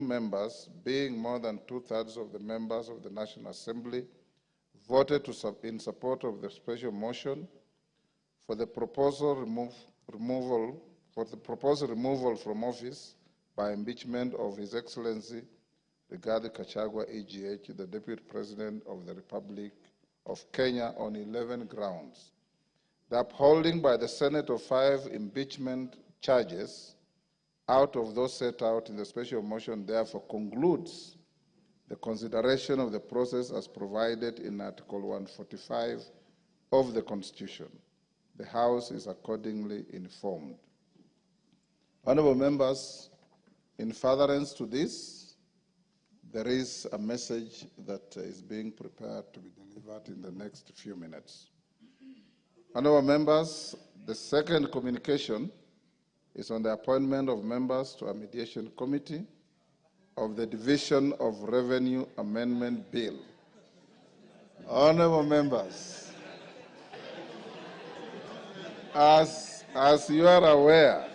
members, being more than 2/3 of the members of the National Assembly, voted in support of the special motion for the proposed removal from office by impeachment of His Excellency Rigathi Gachagua, AGH, the Deputy President of the Republic of Kenya, on 11 grounds. The upholding by the Senate of 5 impeachment charges out of those set out in the special motion therefore concludes the consideration of the process as provided in Article 145 of the Constitution. The House is accordingly informed. Honorable members, in furtherance to this, there is a message that is being prepared to be delivered in the next few minutes. Honorable members, the second communication is on the appointment of members to a mediation committee of the Division of Revenue Amendment Bill. Honorable members, as you are aware,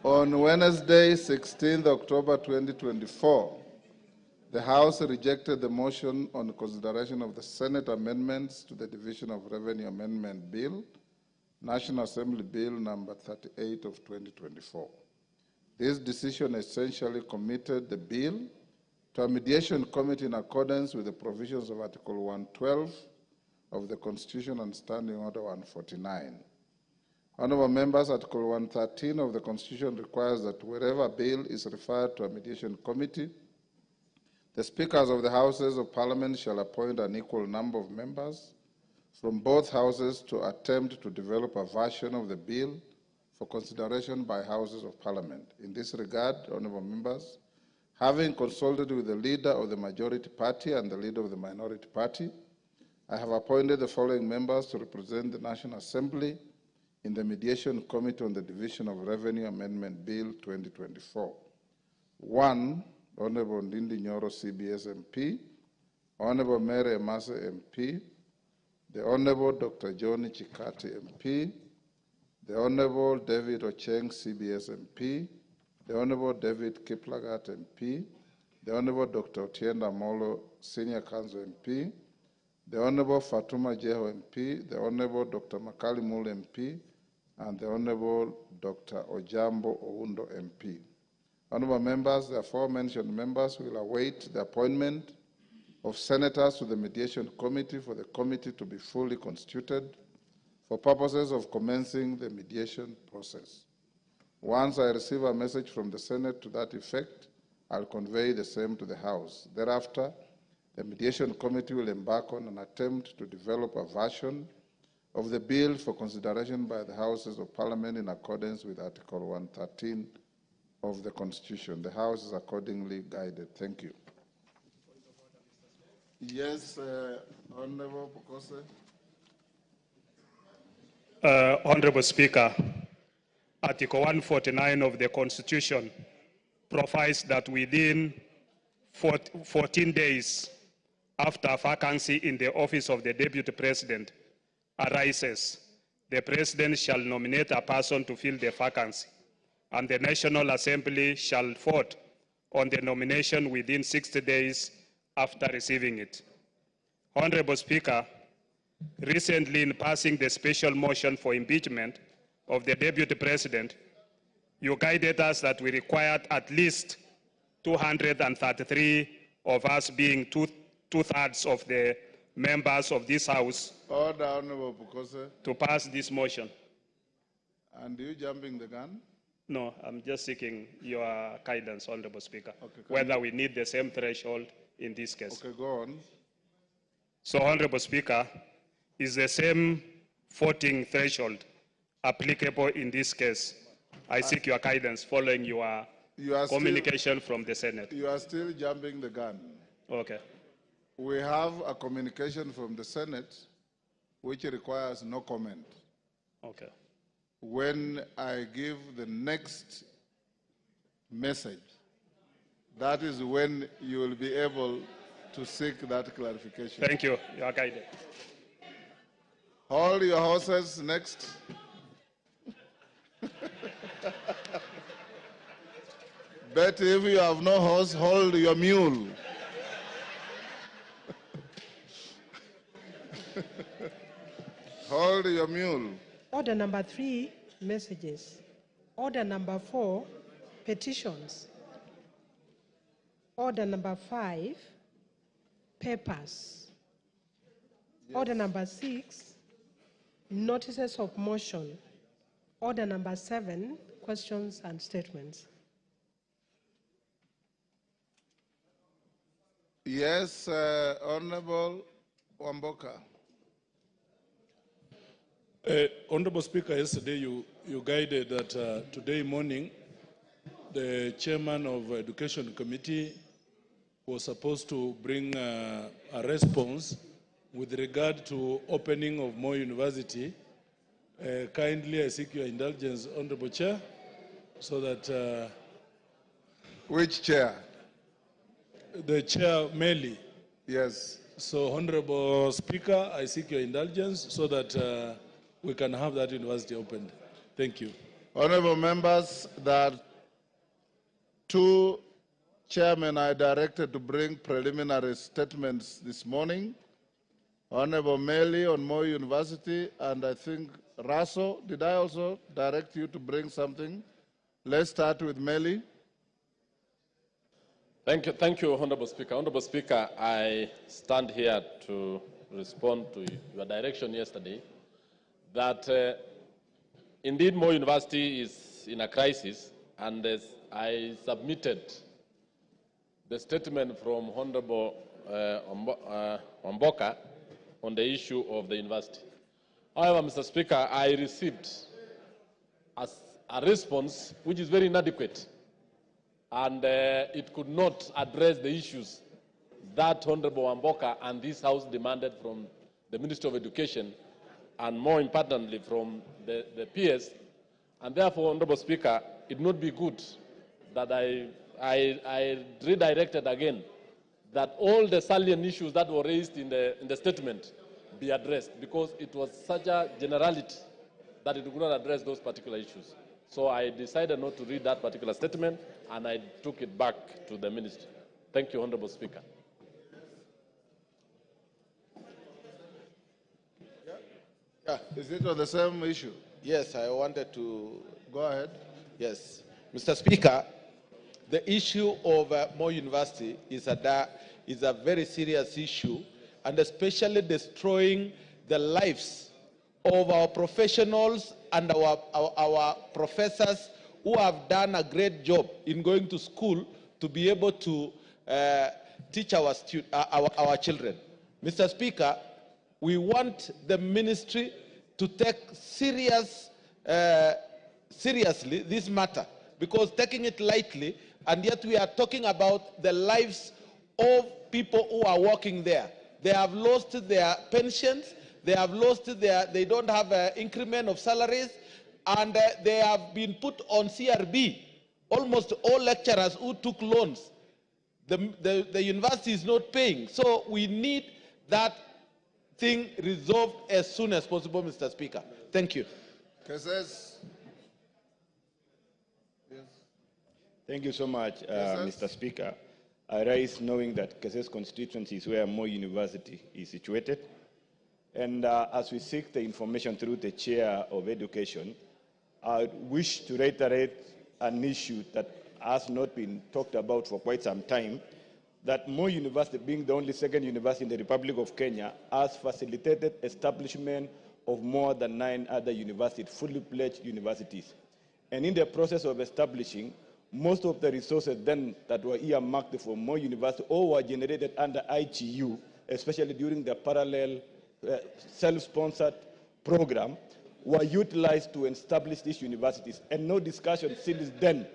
on Wednesday, 16 October 2024, the House rejected the motion on consideration of the Senate amendments to the Division of Revenue Amendment Bill, National Assembly Bill number 38 of 2024. This decision essentially committed the bill to a mediation committee in accordance with the provisions of Article 112 of the Constitution and Standing Order 149. Honorable members, Article 113 of the Constitution requires that wherever a bill is referred to a mediation committee, the speakers of the Houses of Parliament shall appoint an equal number of members from both houses to attempt to develop a version of the bill for consideration by Houses of Parliament. In this regard, honorable members, having consulted with the leader of the majority party and the leader of the minority party, I have appointed the following members to represent the National Assembly in the Mediation Committee on the Division of Revenue Amendment Bill 2024. 1, Honorable Ndindi Nyoro, CBS MP, Honorable Mary Emase, MP, the Honorable Dr. John Chikati, MP, the Honorable David Ocheng, CBS MP, the Honorable David Kiplagat, MP, the Honorable Dr. Otienda Molo, Senior Counsel MP, the Honorable Fatuma Jeho, MP, the Honorable Dr. Makali Mul, MP, and the Honorable Dr. Ojambo Oundo, MP. Honorable members, the aforementioned members will await the appointment of senators to the Mediation Committee for the committee to be fully constituted for purposes of commencing the mediation process. Once I receive a message from the Senate to that effect, I'll convey the same to the House. Thereafter, the Mediation Committee will embark on an attempt to develop a version of the bill for consideration by the Houses of Parliament in accordance with Article 113 of the Constitution. The House is accordingly guided. Thank you. Yes, Honorable Pokose. Honorable Speaker, Article 149 of the Constitution provides that within 14 days after a vacancy in the office of the Deputy President arises, the President shall nominate a person to fill the vacancy, and the National Assembly shall vote on the nomination within 60 days after receiving it. Honorable Speaker, recently in passing the special motion for impeachment of the Deputy President, you guided us that we required at least 233 of us, being two-thirds of the members of this House, Order, Honorable Pokose. To pass this motion. And you jumping the gun? No, I'm just seeking your guidance, Honorable Speaker, Okay, whether we need the same threshold in this case. Okay, go on. So, Honorable Speaker, is the same voting threshold applicable in this case? I seek your guidance following your communication from the Senate. You are still jumping the gun. Okay. We have a communication from the Senate which requires no comment. Okay. When I give the next message, that is when you will be able to seek that clarification. Thank you. You are guided. Hold your horses. Next. Betty, if you have no horse, hold your mule. Hold your mule. Order number 3, messages. Order number 4, petitions. Order number 5, papers. Yes. Order number 6, notices of motion. Order number 7, questions and statements. Yes, Honorable Wamboka. Honorable Speaker, yesterday you guided that today morning the chairman of Education Committee was supposed to bring a response with regard to opening of Moi University. Kindly I seek your indulgence, Honorable Chair, so that... Which chair? The chair, Meli. Yes. So, Honorable Speaker, I seek your indulgence so that we can have that university opened. Thank you. Honorable members, that 2 chairmen are directed to bring preliminary statements this morning. Honorable Meli on Moi University, and I think Raso, did I also direct you to bring something? Let's start with Meli. Thank you, Honorable Speaker. Honorable Speaker, I stand here to respond to your direction yesterday that indeed Moi University is in a crisis, and I submitted the statement from Honorable Wamboka on the issue of the university. However, Mr. Speaker, I received a response which is very inadequate, and it could not address the issues that Honorable Wamboka and this House demanded from the Ministry of Education, and more importantly from the PS. And therefore, Honorable Speaker, it would not be good that I redirected again that all the salient issues that were raised in the statement be addressed, because it was such a generality that it could not address those particular issues. So I decided not to read that particular statement, and I took it back to the ministry. Thank you, Honorable Speaker. Yeah. Is it on the same issue? Yes, I wanted to... Go ahead. Yes. Mr. Speaker, the issue of Moi University is a very serious issue, and especially destroying the lives of our professionals and our professors who have done a great job in going to school to be able to teach our children. Mr. Speaker, we want the ministry to take seriously this matter, because taking it lightly, and yet we are talking about the lives of people who are working there. They have lost their pensions, they don't have an increment of salaries, and they have been put on CRB. Almost all lecturers who took loans, the university is not paying. So we need that thing resolved as soon as possible, Mr. Speaker. Thank you. Yes. Thank you so much, Mr. Speaker. I rise knowing that Keses constituency is where Moi University is situated. And as we seek the information through the Chair of Education, I wish to reiterate an issue that has not been talked about for quite some time, that Moi University, being the only second university in the Republic of Kenya, has facilitated establishment of more than 9 other universities, fully pledged universities. And in the process of establishing, most of the resources then that were earmarked for Moi University or were generated under ITU, especially during the parallel self-sponsored program, were utilized to establish these universities. And no discussion since then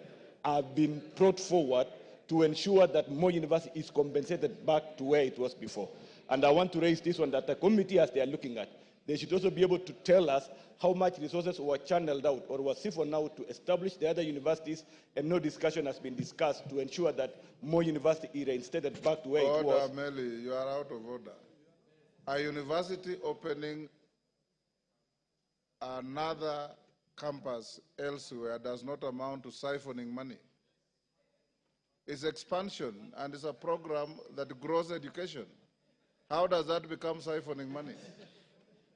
have been brought forward to ensure that Moi University is compensated back to where it was before. And I want to raise this one, that the committee, as they are looking at, they should also be able to tell us how much resources were channeled out or were siphoned out to establish the other universities, and no discussion has been discussed to ensure that Moi University is reinstated back to where it was. Order, Meli, you are out of order. A university opening another campus elsewhere does not amount to siphoning money. is expansion and is a program that grows education. How does that become siphoning money?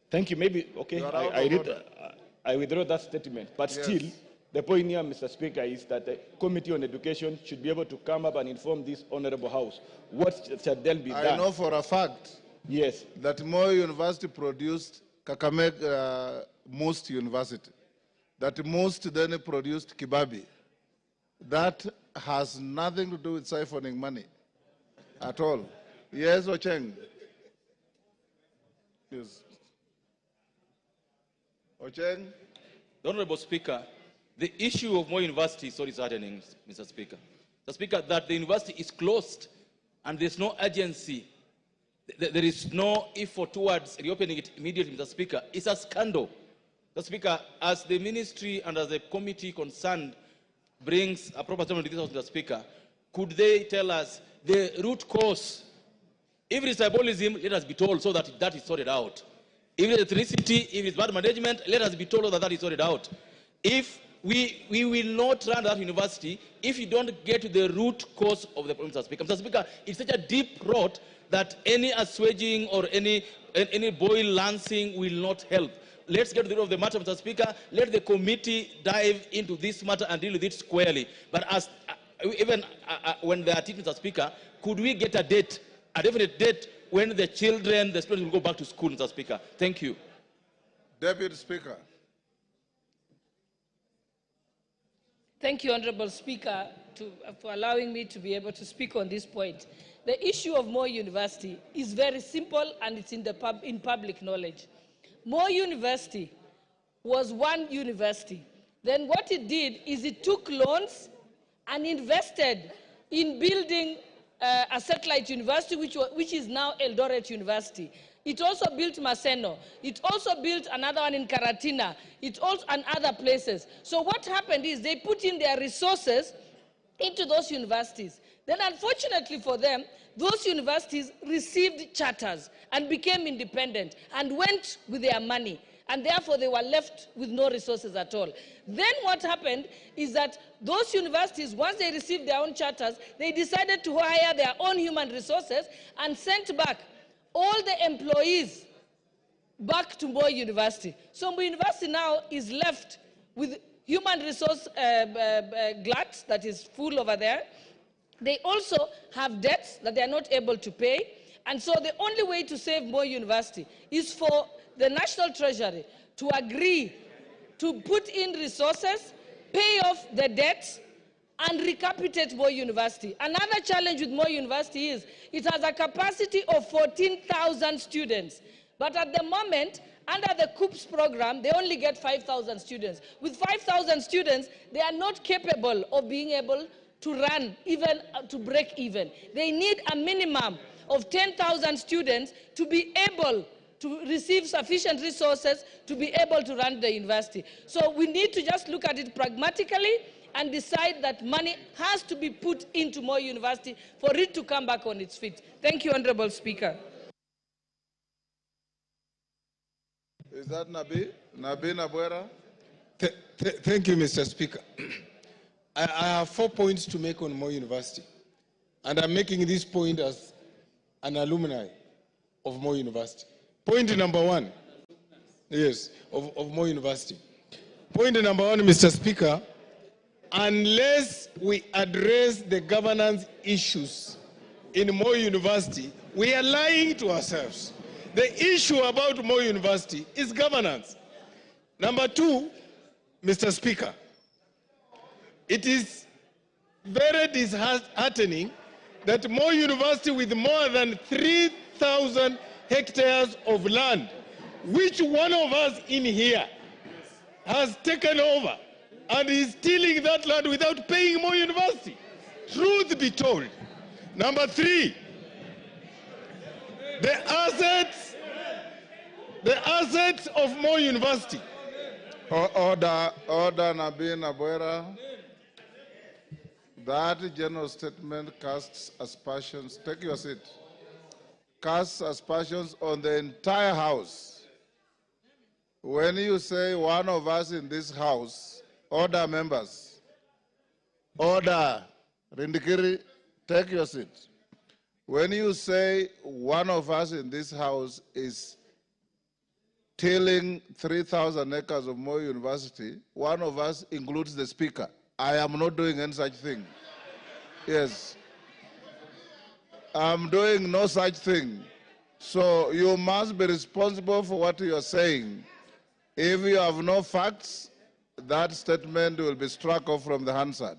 Thank you. Maybe, okay, I withdraw that statement. But Yes. still, the point here, Mr. Speaker, is that the Committee on Education should be able to come up and inform this Honorable House what shall then be done. I know for a fact Yes. that Moi University produced Kakamega Most University, that Most then produced Kibabi. That has nothing to do with siphoning money at all. Yes, Ocheng? Yes. Ocheng? The Honorable Speaker, the issue of Moi University is already happening, Mr. Speaker. Mr. Speaker, that the university is closed and there's no urgency, there is no effort towards reopening it immediately, Mr. Speaker, it's a scandal. Mr. Speaker, as the ministry and as the committee concerned brings a proper statement to this House, Mr. Speaker, could they tell us the root cause? If it is tribalism, let us be told so that that is sorted out. If it is ethnicity, if it's bad management, let us be told that that is sorted out. If we will not run that university if you don't get to the root cause of the problem, Mr. Speaker. Mr. Speaker, it's such a deep rot that any assuaging or any boil lancing will not help. Let's get to the root of the matter, Mr. Speaker. Let the committee dive into this matter and deal with it squarely. But as when they are teaching, Mr. Speaker, could we get a date, a definite date, when the children, the students will go back to school, Mr. Speaker? Thank you. Deputy Speaker. Thank you, Honorable Speaker, for allowing me to be able to speak on this point. The issue of Moi University is very simple and it's in public knowledge. Moi University was one university. Then what it did is it took loans and invested in building a satellite university, which is now Eldoret University. It also built Maseno. It also built another one in Karatina. It also and other places. So what happened is they put in their resources into those universities. Then unfortunately for them, those universities received charters and became independent and went with their money. And therefore they were left with no resources at all. Then what happened is that those universities, once they received their own charters, they decided to hire their own human resources and sent back all the employees back to Moi University. So Moi University now is left with human resource glut that is full over there. They also have debts that they are not able to pay. And so the only way to save Moi University is for the National Treasury to agree to put in resources, pay off the debts, and recapitate Moi University. Another challenge with Moi University is it has a capacity of 14,000 students. But at the moment, under the COOPS program, they only get 5,000 students. With 5,000 students, they are not capable of being able to run, even to break even. They need a minimum of 10,000 students to be able to receive sufficient resources to be able to run the university. So we need to just look at it pragmatically and decide that money has to be put into Moi University for it to come back on its feet. Thank you, Honorable Speaker. Is that Nabi? Nabi Nabwera? Thank you, Mr. Speaker. I have 4 points to make on Moi University. And I'm making this point as an alumni of Moi University. Point number 1, yes, of Moi University. Point number 1, Mr. Speaker, unless we address the governance issues in Moi University, we are lying to ourselves. The issue about Moi University is governance. Number 2, Mr. Speaker, it is very disheartening that Moi University, with more than 3,000 hectares of land, which one of us in here has taken over and is stealing that land without paying Moi University. Truth be told. Number 3, the assets of Moi University. Order, Nabi Nabwera. That general statement casts aspersions. Take your seat. Casts aspersions on the entire House. When you say one of us in this House, order members, order, Rindikiri, take your seat. When you say one of us in this house is tilling 3,000 acres of Moi University, one of us includes the speaker. I am not doing any such thing. Yes. I'm doing no such thing. So you must be responsible for what you are saying. If you have no facts, that statement will be struck off from the Hansard.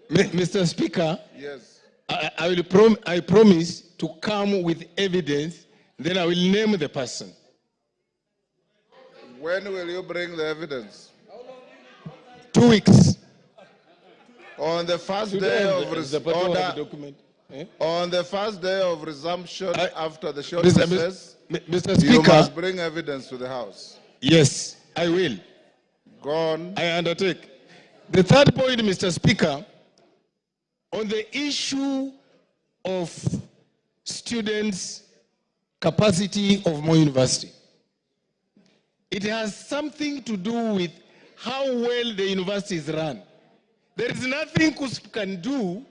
Mr. Speaker, yes. I promise to come with evidence, then I will name the person. When will you bring the evidence? 2 weeks. On the first day of document. On the first day of resumption after the short recess, Mr. Speaker, you must bring evidence to the House. Yes, I will. Go on. I undertake. The third point, Mr. Speaker, on the issue of students' capacity of Moi University. It has something to do with how well the university is run. There is nothing KUSP can do.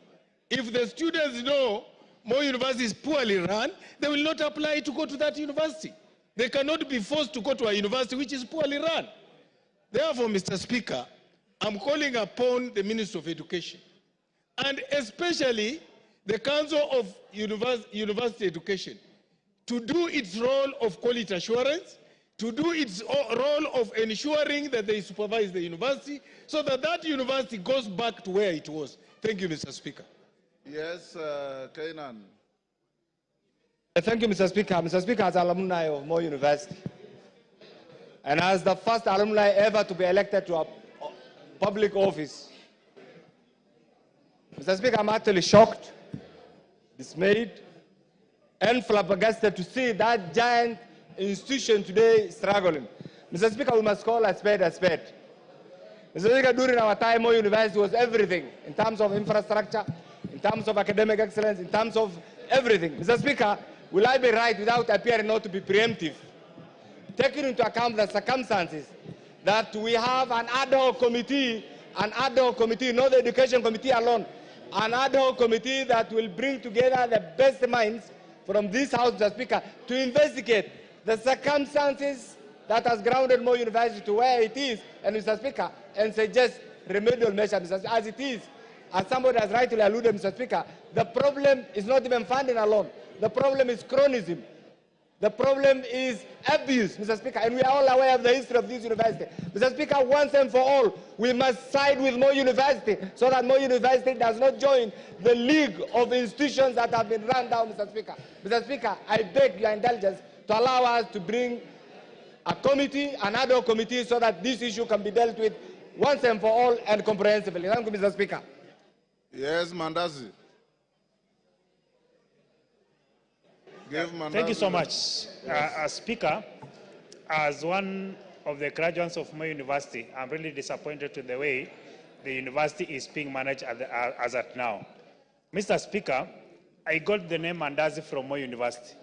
If the students know Moi University is poorly run, they will not apply to go to that university. They cannot be forced to go to a university which is poorly run. Therefore, Mr. Speaker, I'm calling upon the Minister of Education, and especially the Council of University Education, to do its role of quality assurance, to do its role of ensuring that they supervise the university, so that that university goes back to where it was. Thank you, Mr. Speaker. Yes, Kainan. Thank you, Mr. Speaker. Mr. Speaker, as alumni of Moi University, and as the first alumni ever to be elected to a public office, Mr. Speaker, I'm actually shocked, dismayed, and flabbergasted to see that giant institution today struggling. Mr. Speaker, we must call a spade a spade. Mr. Speaker, during our time, Moi University was everything in terms of infrastructure, in terms of academic excellence, in terms of everything. Mr. Speaker, will I be right without appearing not to be preemptive, taking into account the circumstances that we have an ad hoc committee, not the education committee alone, an ad hoc committee that will bring together the best minds from this House, Mr. Speaker, to investigate the circumstances that has grounded Moi University to where it is, and Mr. Speaker, and suggest remedial measures, Mr. Speaker, as it is. As somebody has rightly alluded, Mr. Speaker, the problem is not even funding alone. The problem is chronism. The problem is abuse, Mr. Speaker, and we are all aware of the history of this university. Mr. Speaker, once and for all, we must side with Moi University so that Moi University does not join the league of institutions that have been run down, Mr. Speaker. Mr. Speaker, I beg your indulgence to allow us to bring a committee, an ad hoc committee, so that this issue can be dealt with once and for all and comprehensively. Thank you, Mr. Speaker. Yes, Mandazi. Thank you so much. Speaker, as one of the graduates of Moi University, I'm really disappointed with the way the university is being managed as at now. Mr. Speaker, I got the name Mandazi from Moi University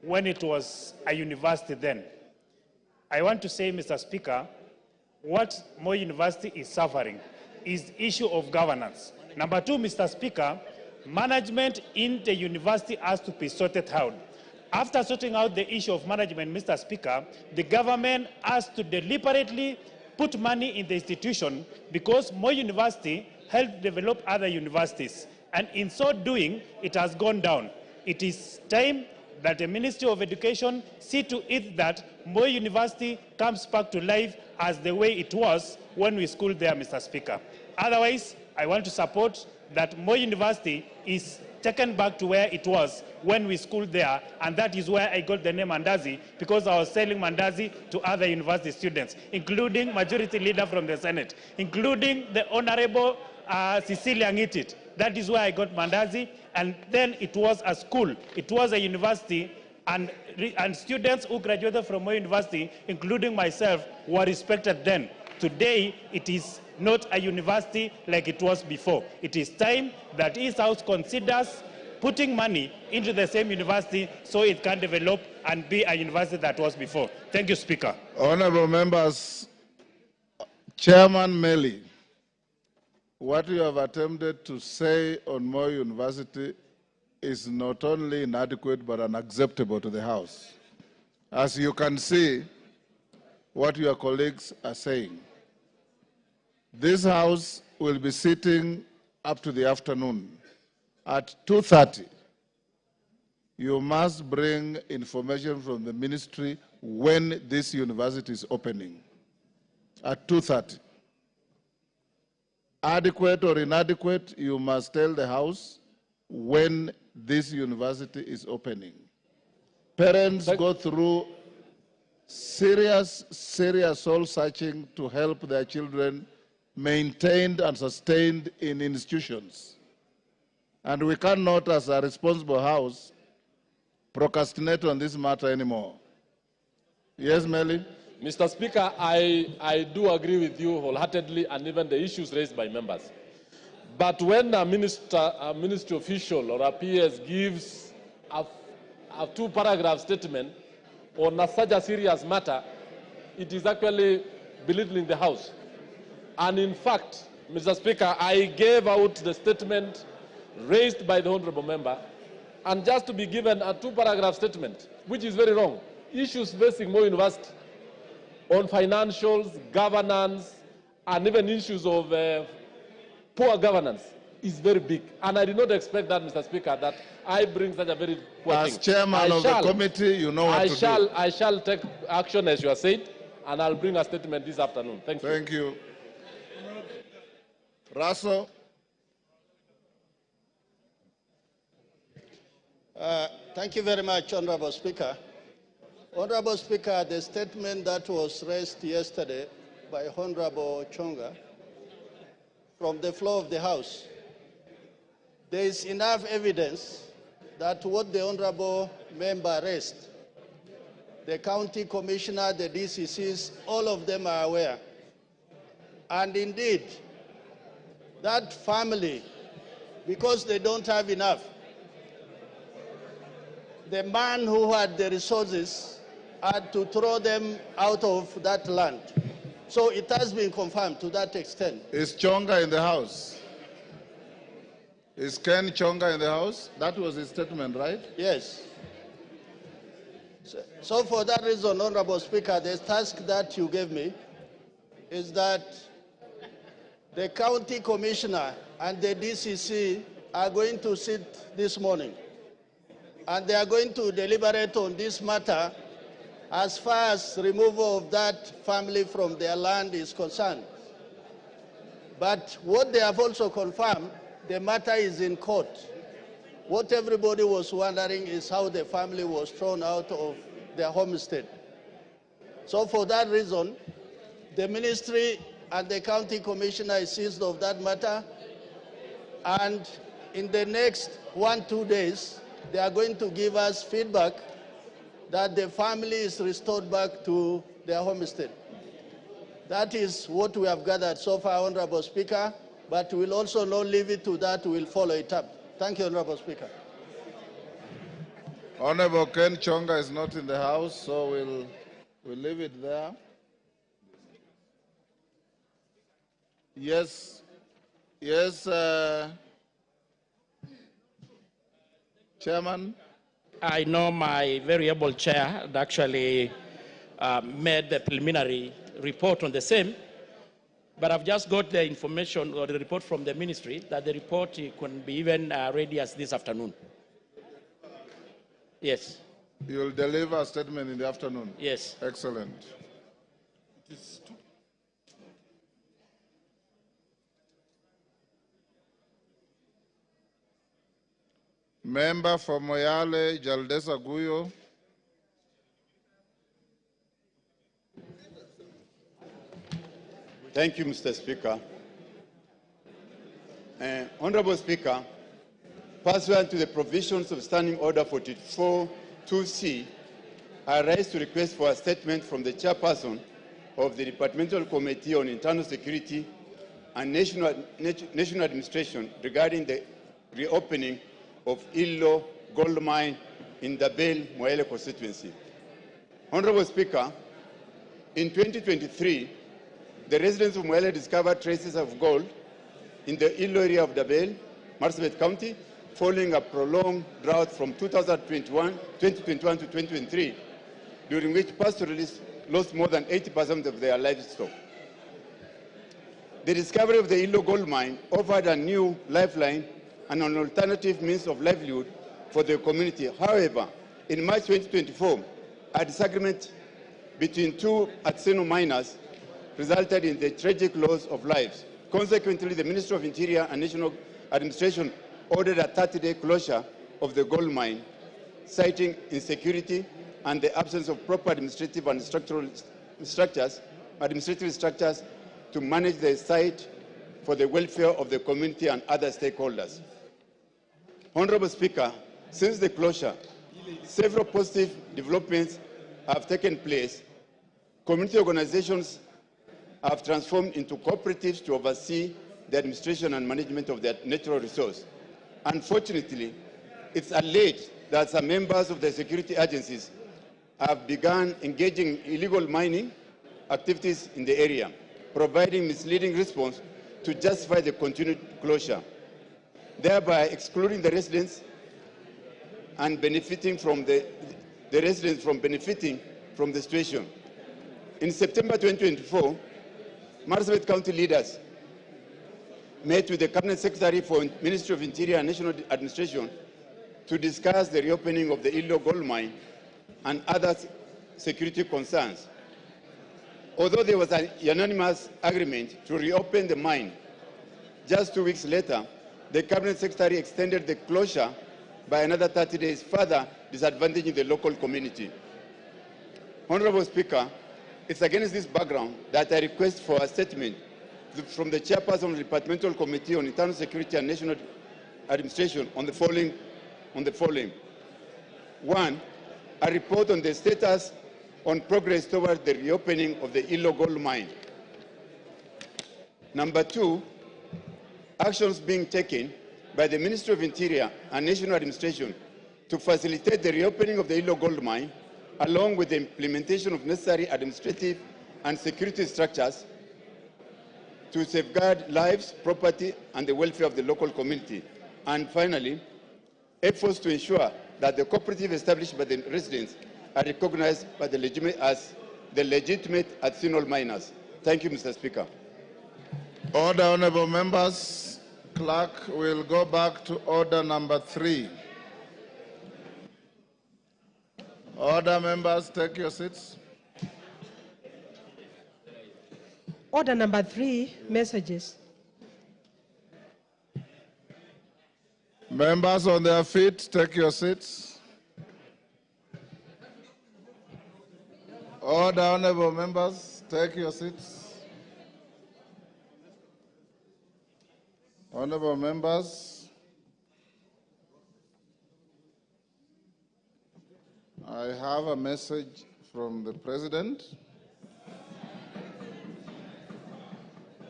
when it was a university then. I want to say, Mr. Speaker, what Moi University is suffering is issue of governance. Number two, Mr. Speaker, management in the university has to be sorted out. After sorting out the issue of management, Mr. Speaker, the government has to deliberately put money in the institution because Moi University helped develop other universities. And in so doing, it has gone down. It is time that the Ministry of Education see to it that Moi University comes back to life as the way it was when we schooled there, Mr. Speaker. Otherwise, I want to support that Moi University is taken back to where it was when we schooled there, and that is where I got the name Mandazi, because I was selling Mandazi to other university students, including Majority Leader from the Senate, including the Honorable Cecilia Ngitit. That is where I got Mandazi, and then it was a school, it was a university, and students who graduated from Moi University, including myself, were respected then. Today, it is not a university like it was before. It is time that East House considers putting money into the same university so it can develop and be a university that was before. Thank you, Speaker. Honorable members, Chairman Meli, what you have attempted to say on Moi University is not only inadequate but unacceptable to the House. As you can see, what your colleagues are saying. This House will be sitting up to the afternoon. At 2:30, you must bring information from the ministry when this university is opening. At 2:30. Adequate or inadequate, you must tell the House when this university is opening. Parents go through serious soul searching to help their children maintained and sustained in institutions. And we cannot, as a responsible House, procrastinate on this matter anymore. Yes, Melly? Mr. Speaker, I do agree with you wholeheartedly, and even the issues raised by members. But when a ministry official or a PS gives a two-paragraph statement on such a serious matter, it is actually belittling the House. And in fact, Mr. Speaker, I gave out the statement raised by the honorable member, and just to be given a two-paragraph statement, which is very wrong. Issues facing Moi University on financials, governance, and even issues of poor governance is very big. And I did not expect that, Mr. Speaker, that I bring such a very poor thing. As chairman of the committee, you know what to do. I shall take action as you are saying, and I'll bring a statement this afternoon. Thank you. Thank you. Russell. Thank you very much, Honorable Speaker. Honorable Speaker, the statement that was raised yesterday by Honorable Chonga from the floor of the House, there is enough evidence that what the Honorable member raised, the county commissioner, the DCCs, all of them are aware. And indeed, that family, because they don't have enough, the man who had the resources had to throw them out of that land. So it has been confirmed to that extent. Is Chonga in the House? Is Ken Chonga in the House? That was his statement, right? Yes. So for that reason, Honorable Speaker, the task that you gave me is that the county commissioner and the DCC are going to sit this morning, and they are going to deliberate on this matter as far as removal of that family from their land is concerned. But what they have also confirmed, the matter is in court. What everybody was wondering is how the family was thrown out of their homestead. So for that reason, the ministry and the county commissioner is seized of that matter, and in the next 1-2 days, they are going to give us feedback that the family is restored back to their homestead. That is what we have gathered so far, Honorable Speaker, but we'll also not leave it to that, we'll follow it up. Thank you, Honorable Speaker. Honorable Ken Chonga is not in the House, so we'll leave it there. Yes, Chairman. I know my very able chair had actually made the preliminary report on the same, but I've just got the information or the report from the ministry that the report can be even ready as this afternoon. Yes. You'll deliver a statement in the afternoon? Yes. Excellent. Member for Moyale, Jaldesa Guyo. Thank you, Mr. Speaker. Honorable Speaker, pursuant to the provisions of Standing Order 44-2C, I rise to request for a statement from the chairperson of the Departmental Committee on Internal Security and National Administration regarding the reopening of Illo Gold Mine in the Bell Moyale constituency. Honorable Speaker, in 2023, the residents of Moyale discovered traces of gold in the Illo area of Dabel, Marsabit County, following a prolonged drought from 2021 to 2023, during which pastoralists lost more than 80% of their livestock. The discovery of the Illo gold mine offered a new lifeline and an alternative means of livelihood for the community. However, in March 2024, a disagreement between two artisanal miners resulted in the tragic loss of lives. Consequently, the Ministry of Interior and National Administration ordered a 30-day closure of the gold mine, citing insecurity and the absence of proper administrative and structural structures to manage the site for the welfare of the community and other stakeholders. Honorable Speaker, since the closure, several positive developments have taken place. Community organizations have transformed into cooperatives to oversee the administration and management of their natural resource. Unfortunately, it's alleged that some members of the security agencies have begun engaging in illegal mining activities in the area, providing misleading response to justify the continued closure, thereby excluding the residents and benefiting from the situation. In September 2024, Marsabit County leaders met with the Cabinet Secretary for Ministry of Interior and National Administration to discuss the reopening of the Illo gold mine and other security concerns. Although there was an unanimous agreement to reopen the mine, just 2 weeks later, the Cabinet Secretary extended the closure by another 30 days, further disadvantaging the local community. Honorable Speaker, it's against this background that I request for a statement from the Chairperson of the Departmental Committee on Internal Security and National Administration on the following. 1, a report on the status on progress toward the reopening of the Illo gold mine. Number 2, actions being taken by the Ministry of Interior and National Administration to facilitate the reopening of the Illo gold mine, along with the implementation of necessary administrative and security structures to safeguard lives, property, and the welfare of the local community. And finally, efforts to ensure that the cooperative established by the residents are recognized by the as the legitimate artisanal miners. Thank you, Mr. Speaker. Order, honorable members. Clerk will go back to order number 3. Order, members, take your seats. Order number 3, messages. Members on their feet, take your seats. Order, honorable members, take your seats. Honorable members, I have a message from the President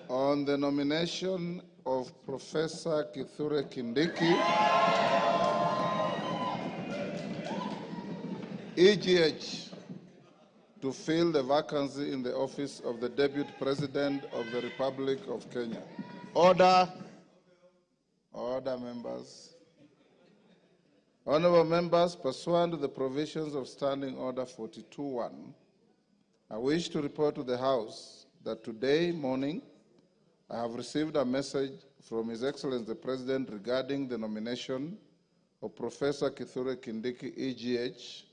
on the nomination of Professor Kithure Kindiki, EGH, to fill the vacancy in the office of the Deputy President of the Republic of Kenya. Order. Order, members. Honorable members, pursuant to the provisions of Standing Order 42.1, I wish to report to the House that today morning I have received a message from His Excellency the President regarding the nomination of Professor Kithure Kindiki, EGH,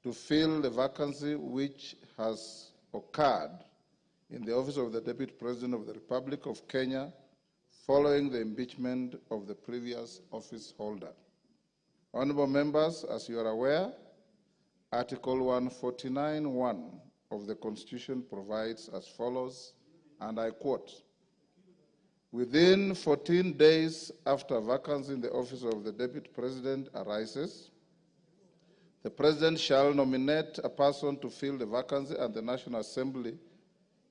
to fill the vacancy which has occurred in the office of the Deputy President of the Republic of Kenya following the impeachment of the previous office holder. Honorable members, as you are aware, Article 149(1) of the Constitution provides as follows, and I quote, "Within 14 days after vacancy in the office of the Deputy President arises, the President shall nominate a person to fill the vacancy, and the National Assembly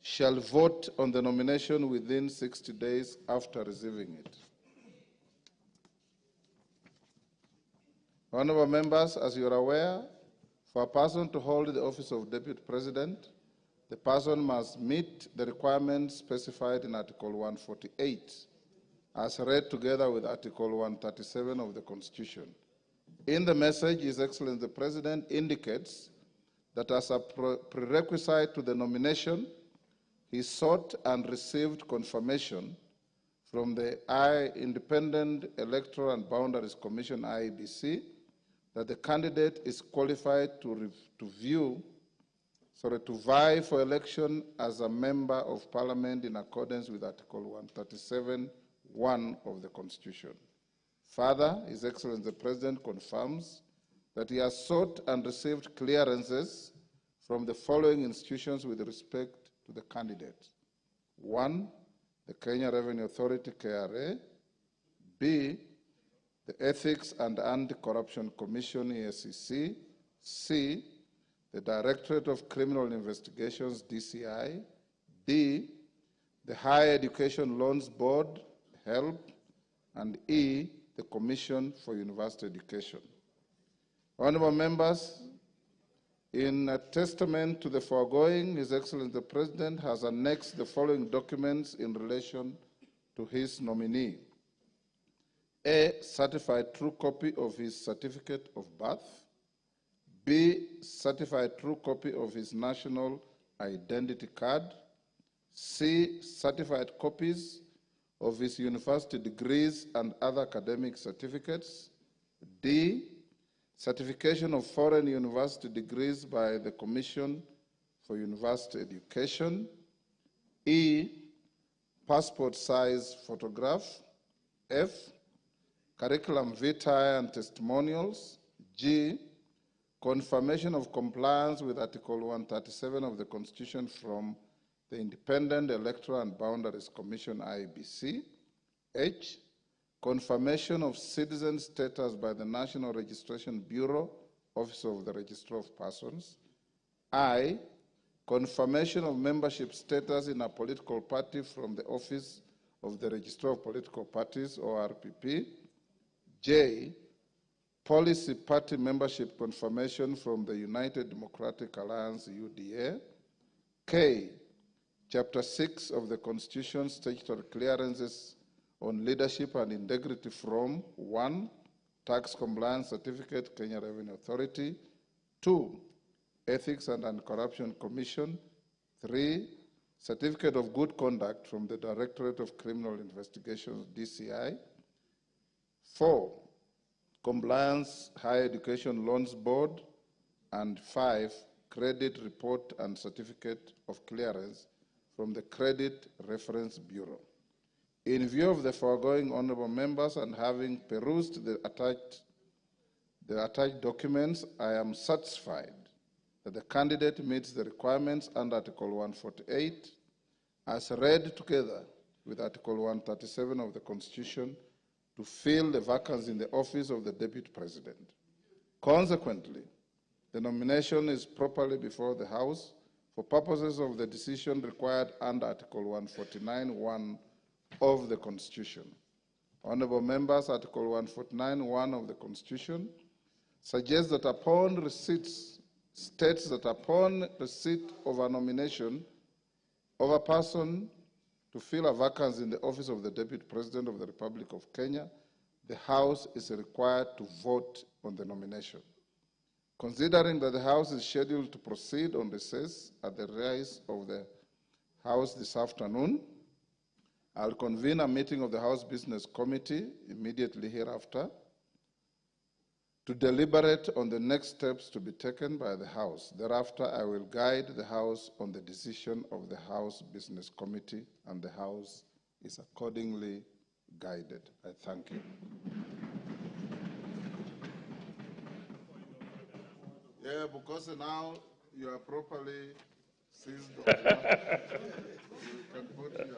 shall vote on the nomination within 60 days after receiving it." Honorable members, as you are aware, for a person to hold the office of Deputy President, the person must meet the requirements specified in Article 148 as read together with Article 137 of the Constitution. In the message, His Excellency the President indicates that as a prerequisite to the nomination, he sought and received confirmation from the Independent Electoral and Boundaries Commission, IEBC, that the candidate is qualified to vie for election as a member of Parliament in accordance with Article 137(1) of the Constitution. Further, His Excellency the President confirms that he has sought and received clearances from the following institutions with respect to the candidate. 1, the Kenya Revenue Authority, KRA. B, the Ethics and Anti-Corruption Commission, EACC. C, the Directorate of Criminal Investigations, DCI. D, the Higher Education Loans Board, HELP. And E, the Commission for University Education. Honorable members, in a testament to the foregoing, His Excellency the President has annexed the following documents in relation to his nominee. A, certified true copy of his certificate of birth. B, certified true copy of his national identity card. C, certified copies of his university degrees and other academic certificates. D, certification of foreign university degrees by the Commission for University Education. E, passport size photograph. F, curriculum vitae and testimonials. G, confirmation of compliance with Article 137 of the Constitution from the Independent Electoral and Boundaries Commission, IEBC. H, confirmation of citizen status by the National Registration Bureau, Office of the Registrar of Persons. I, confirmation of membership status in a political party from the Office of the Registrar of Political Parties, ORPP. J, policy party membership confirmation from the United Democratic Alliance, UDA. K, Chapter 6 of the Constitution, statutory clearances on leadership and integrity from 1, Tax Compliance Certificate, Kenya Revenue Authority. 2, Ethics and Anti-Corruption Commission. 3, Certificate of Good Conduct from the Directorate of Criminal Investigations, DCI. 4, Compliance Higher Education Loans Board. And 5, Credit Report and Certificate of Clearance from the Credit Reference Bureau. In view of the foregoing, honorable members, and having perused the attached documents, I am satisfied that the candidate meets the requirements under Article 148 as read together with Article 137 of the Constitution to fill the vacancy in the office of the Deputy President. Consequently, the nomination is properly before the House for purposes of the decision required under Article 149(1) of the Constitution. Honorable members, Article 149(1) of the Constitution suggests that states that upon receipt of a nomination of a person to fill a vacancy in the office of the Deputy President of the Republic of Kenya, the House is required to vote on the nomination. Considering that the House is scheduled to proceed on recess at the rise of the House this afternoon, I'll convene a meeting of the House Business Committee immediately hereafter to deliberate on the next steps to be taken by the House. Thereafter, I will guide the House on the decision of the House Business Committee, and the House is accordingly guided. I thank you. Yeah, because now you are properly seized. You can put your...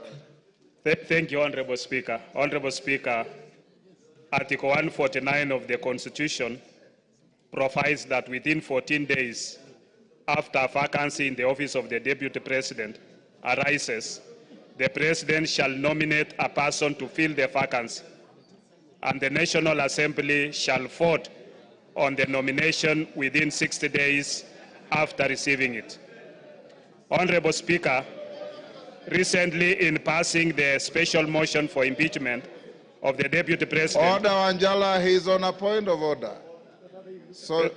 Thank you, Honorable Speaker. Honorable Speaker, Article 149 of the Constitution provides that within 14 days after a vacancy in the office of the Deputy President arises, the President shall nominate a person to fill the vacancy, and the National Assembly shall vote on the nomination within 60 days after receiving it. Honorable Speaker, recently in passing the special motion for impeachment, of the Deputy President. Order, Wanjala, he's on a point of order. So,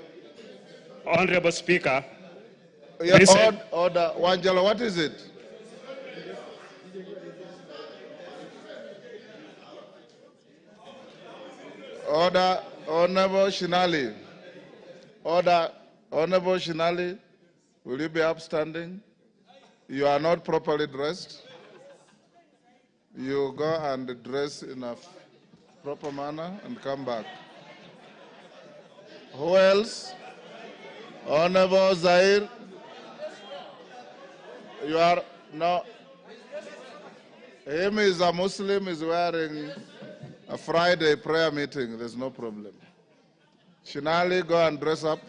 Honorable Speaker, yeah, order, Wanjala, what is it? Order, Honorable Shinali. Order, Honorable Shinali, will you be upstanding? You are not properly dressed. You go and dress in a proper manner and come back. Who else? Honorable Zaire. You are, no. Him is a Muslim, is wearing a Friday prayer meeting. There's no problem. Shinali, go and dress up.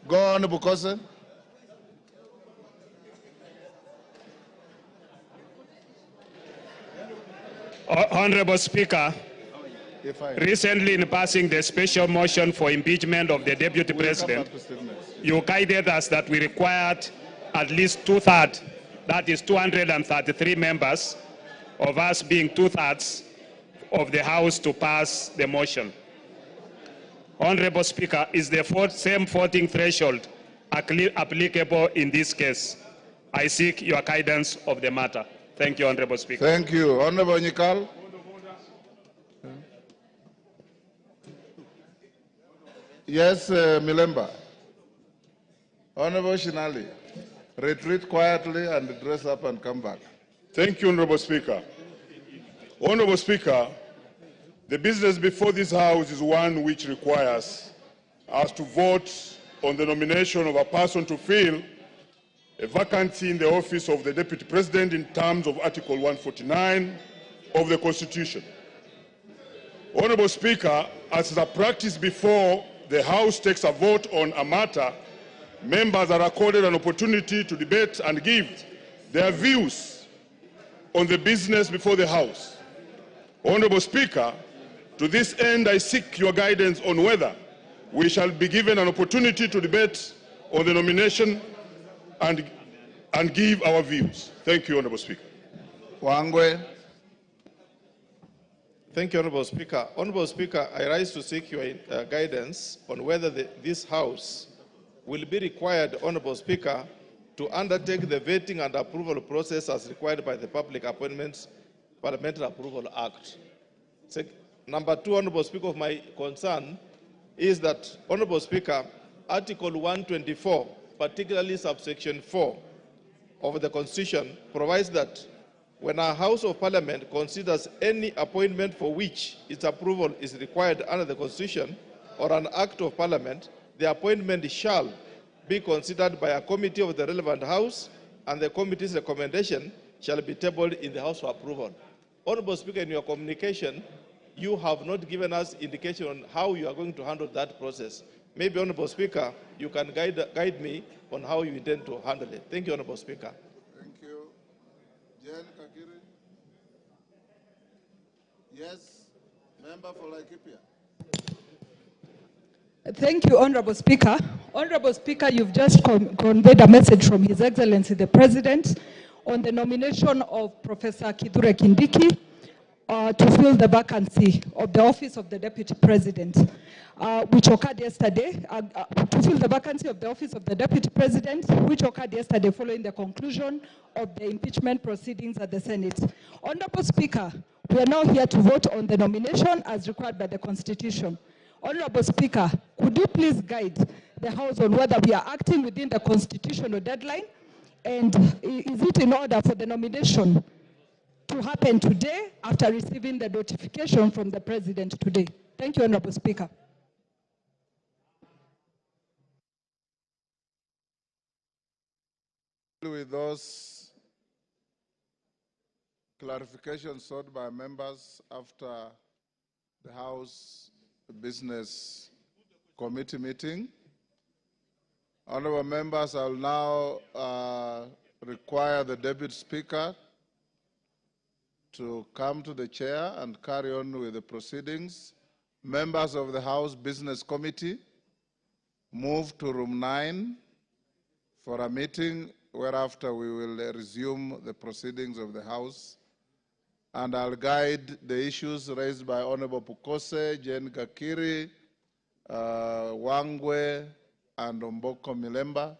Go on, Bukose. Honorable Speaker, recently in passing the special motion for impeachment of the Deputy President, you guided us that we required at least two-thirds, that is 233 members, of us being two-thirds of the House to pass the motion. Honorable Speaker, is the same voting threshold applicable in this case? I seek your guidance of the matter. Thank you, Honorable Speaker. Thank you. Honorable Nyikal. Yes, Milemba. Honorable Shinali, retreat quietly and dress up and come back. Thank you, Honorable Speaker. Honorable Speaker, the business before this House is one which requires us to vote on the nomination of a person to fill a vacancy in the office of the Deputy President in terms of Article 149 of the Constitution. Honorable Speaker, as is a practice before the House takes a vote on a matter, members are accorded an opportunity to debate and give their views on the business before the House. Honorable Speaker, to this end, I seek your guidance on whether we shall be given an opportunity to debate on the nomination and give our views. Thank you, Honorable Speaker. Wangwe. Thank you, Honorable Speaker. Honorable Speaker, I rise to seek your guidance on whether this House will be required, Honorable Speaker, to undertake the vetting and approval process as required by the Public Appointments Parliamentary Approval Act. Number two, Honorable Speaker, of my concern is that, Honorable Speaker, Article 124, particularly subsection 4 of the Constitution, provides that when a House of Parliament considers any appointment for which its approval is required under the Constitution or an Act of Parliament, the appointment shall be considered by a committee of the relevant House, and the committee's recommendation shall be tabled in the House for approval. Honorable Speaker, in your communication, you have not given us indication on how you are going to handle that process. Maybe, Honorable Speaker, you can guide me on how you intend to handle it. Thank you, Honorable Speaker. Thank you. Jen Kakiri. Yes, member for Laikipia. Thank you, Honorable Speaker. Honorable Speaker, you've just conveyed a message from His Excellency the President on the nomination of Professor Kithure Kindiki to fill the vacancy of the office of the Deputy President, which occurred yesterday, to fill the vacancy of the office of the Deputy President, which occurred yesterday following the conclusion of the impeachment proceedings at the Senate. Honorable Speaker, we are now here to vote on the nomination as required by the Constitution. Honorable Speaker, could you please guide the House on whether we are acting within the constitutional deadline, and is it in order for the nomination to happen today after receiving the notification from the President today? Thank you, Honorable Speaker. With those clarifications sought by members after the House Business Committee meeting, honorable members, I will now require the Deputy Speaker to come to the chair and carry on with the proceedings. Members of the House Business Committee, move to room 9 for a meeting, whereafter we will resume the proceedings of the House and I'll guide the issues raised by Honorable Pukose, Jane Gakiri, Wangwe, and Omboko Milemba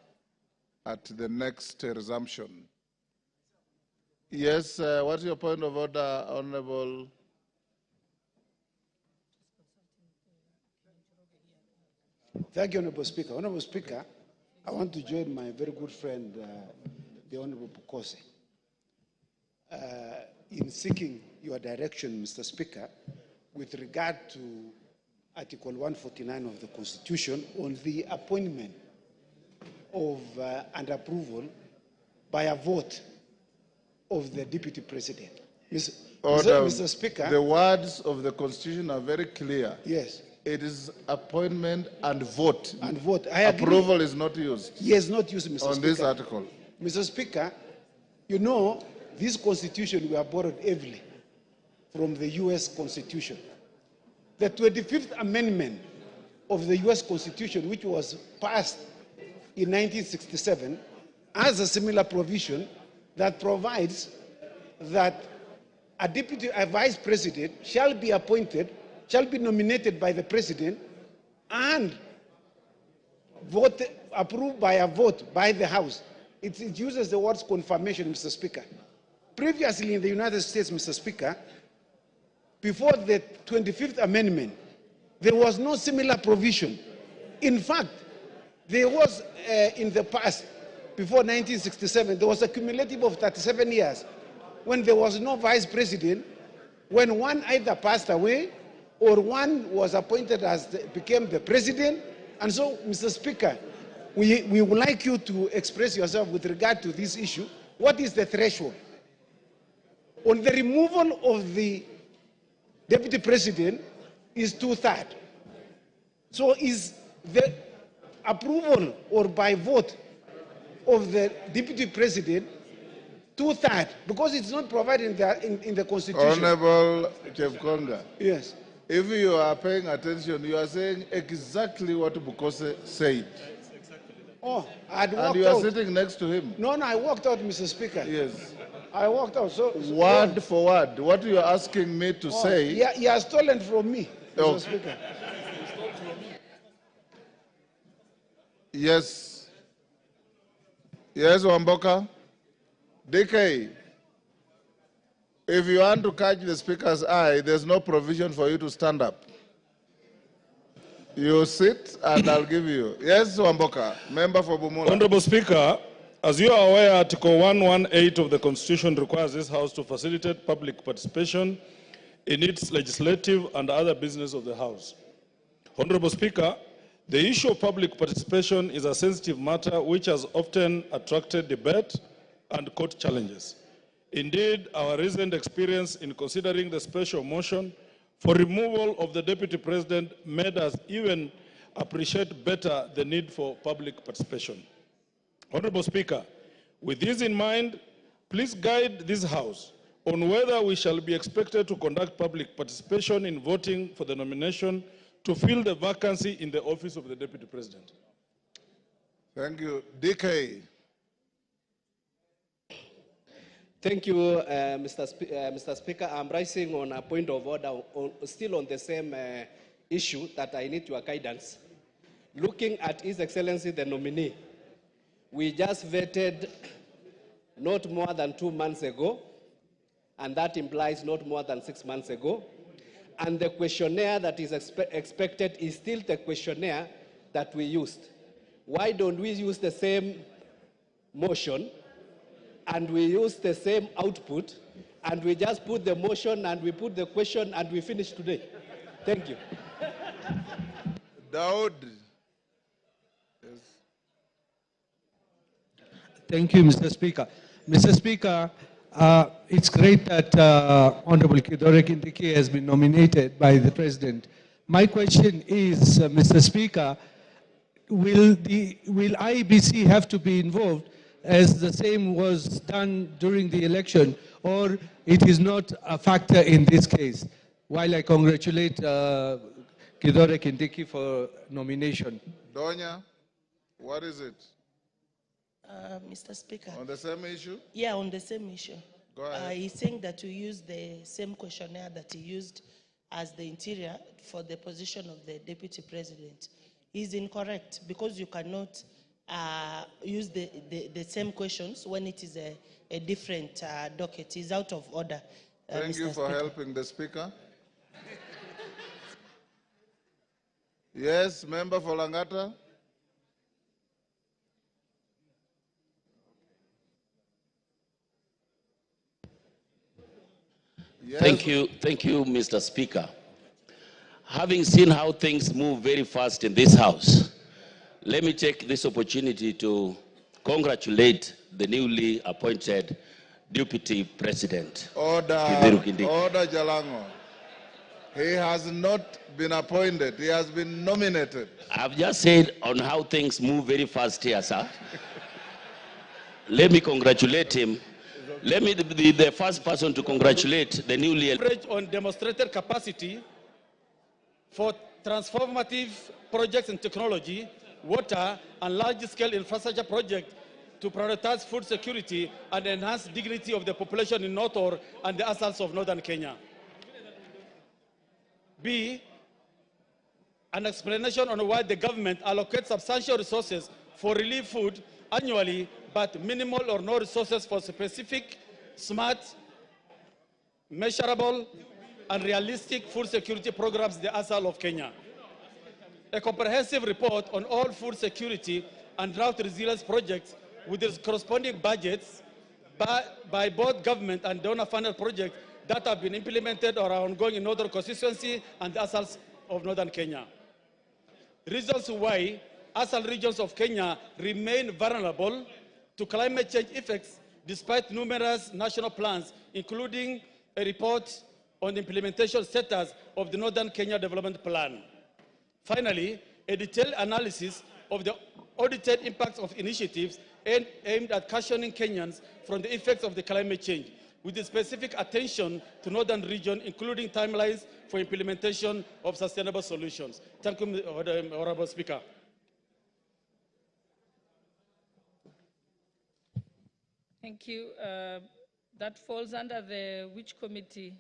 at the next resumption. Yes, what's your point of order, Honorable? Thank you, Honorable Speaker. Honorable Speaker, I want to join my very good friend, the Honorable Pukose, in seeking your direction, Mr. Speaker, with regard to Article 149 of the Constitution on the appointment of and approval by a vote of the Deputy President. Mr. Speaker. The words of the Constitution are very clear. Yes. It is appointment and vote. And vote. I agree. Approval is not used. Yes, not used, Mr. Speaker. On this article. Mr. Speaker, you know, this Constitution we are borrowed heavily from the U.S. Constitution. The 25th Amendment of the U.S. Constitution, which was passed in 1967, has a similar provision that provides that a vice president shall be appointed, shall be nominated by the president and approved by a vote by the House. It uses the words confirmation, Mr. Speaker. Previously in the United States, Mr. Speaker, before the 25th Amendment, there was no similar provision. In fact, there was, in the past, before 1967, there was a cumulative of 37 years when there was no vice president, when one either passed away or one was appointed as became the president. And so, Mr. Speaker, we would like you to express yourself with regard to this issue. What is the threshold? On the removal of the deputy president is 2/3. So is the approval or by vote of the deputy president 2/3? Because it's not provided in the Constitution. Honorable Chepkonga. Yes. If you are paying attention, you are saying exactly what Bukose said. Oh, I'd walked out. And you are sitting next to him. No, I walked out, Mr. Speaker. Yes. I walked out. So word for word, what you are asking me to say. He has stolen from me, Mr. Speaker. Yes. Yes, Wamboka. DK, if you want to catch the speaker's eye, there's no provision for you to stand up. You sit and I'll give you. Yes, Wamboka, member for Bumula. Honorable Speaker, as you are aware, Article 118 of the Constitution requires this House to facilitate public participation in its legislative and other business of the House. Honorable Speaker, the issue of public participation is a sensitive matter which has often attracted debate and court challenges. Indeed, our recent experience in considering the special motion for removal of the Deputy President made us even appreciate better the need for public participation. Honorable Speaker, with this in mind, please guide this House on whether we shall be expected to conduct public participation in voting for the nomination to fill the vacancy in the office of the Deputy President. Thank you. DK. Thank you, Mr. Speaker. I'm rising on a point of order, still on the same issue that I need your guidance. Looking at His Excellency the nominee, we just vetted not more than 2 months ago, and that implies not more than 6 months ago. And the questionnaire that is expected is still the questionnaire that we used. Why don't we use the same motion and we use the same output and we just put the motion and we put the question and we finish today? Thank you. Daud. Yes. Thank you, Mr. Speaker. Mr. Speaker, it's great that Honorable Kithure Kindiki has been nominated by the President. My question is, Mr. Speaker, will IEBC have to be involved as the same was done during the election, or it is not a factor in this case? While I congratulate Kithure Kindiki for nomination. Donya, what is it? Mr. Speaker. On the same issue? Yeah, on the same issue. Go ahead. He's saying that you use the same questionnaire that he used as the interior for the position of the deputy president. He's incorrect because you cannot use the same questions when it is a different docket. He's out of order. Thank Mr. you for Speaker. helping the speaker. Yes, Member for Langata. Yes. Thank you, Mr. Speaker. Having seen how things move very fast in this House, let me take this opportunity to congratulate the newly appointed Deputy President. Order, Order Jalango. He has not been appointed, he has been nominated. I've just said on how things move very fast here, sir. Let me congratulate him. Let me be the first person to congratulate the newly leverage on demonstrated capacity for transformative projects in technology, water, and large-scale infrastructure projects to prioritize food security and enhance dignity of the population in North and the asals of northern Kenya. B, an explanation on why the government allocates substantial resources for relief food annually, but minimal or no resources for specific, smart, measurable, and realistic food security programs in the asal of Kenya. A comprehensive report on all food security and drought resilience projects with its corresponding budgets by both government and donor-funded projects that have been implemented or are ongoing in Northern constituency and the asals of Northern Kenya. Reasons why asal regions of Kenya remain vulnerable to climate change effects despite numerous national plans, including a report on the implementation status of the Northern Kenya Development Plan. Finally, a detailed analysis of the audited impacts of initiatives aimed at cushioning Kenyans from the effects of the climate change, with a specific attention to Northern region, including timelines for implementation of sustainable solutions. Thank you, Honorable Speaker. Thank you. That falls under the which committee?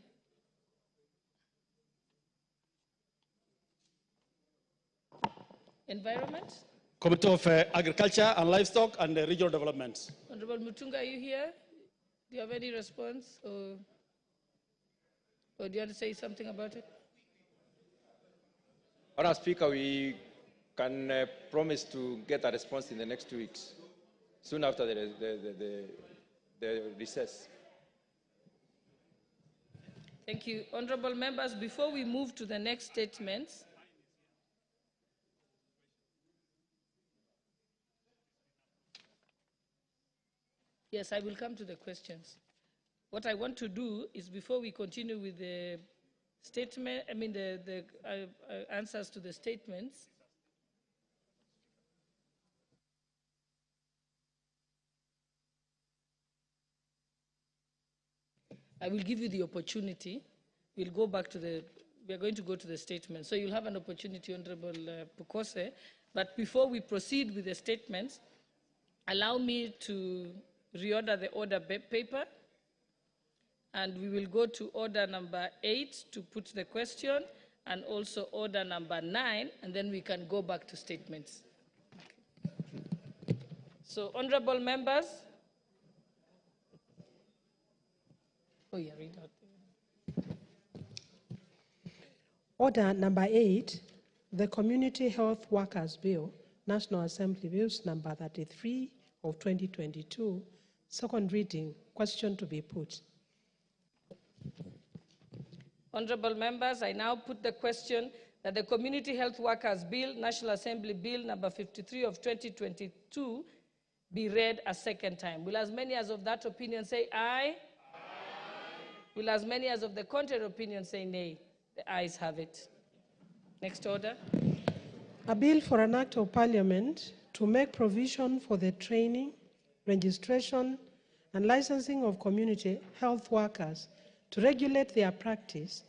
Environment? Committee of Agriculture and Livestock and Regional Development. Honorable Mutunga, are you here? Do you have any response? Or do you want to say something about it? Honourable Speaker, we can promise to get a response in the next 2 weeks, soon after the recess. Thank you. Honorable members, before we move to the next statements, yes, I will come to the questions. What I want to do is, before we continue with the statement, the answers to the statements, I will give you the opportunity. We'll go back to we are going to go to the statement. So you'll have an opportunity, Honorable Pukose. But before we proceed with the statements, allow me to reorder the order paper. And we will go to order number 8 to put the question, and also order number 9, and then we can go back to statements. Okay. So, honorable members. Oh, yeah, read out. Order number 8, the Community Health Workers Bill, National Assembly Bills number 33 of 2022, second reading, question to be put. Honorable members, I now put the question that the Community Health Workers Bill, National Assembly Bill number 53 of 2022, be read a second time. Will as many as of that opinion say aye? Aye. Will as many as of the contrary opinion say nay? The ayes have it. Next order. A bill for an act of parliament to make provision for the training, registration, and licensing of community health workers, to regulate their practice,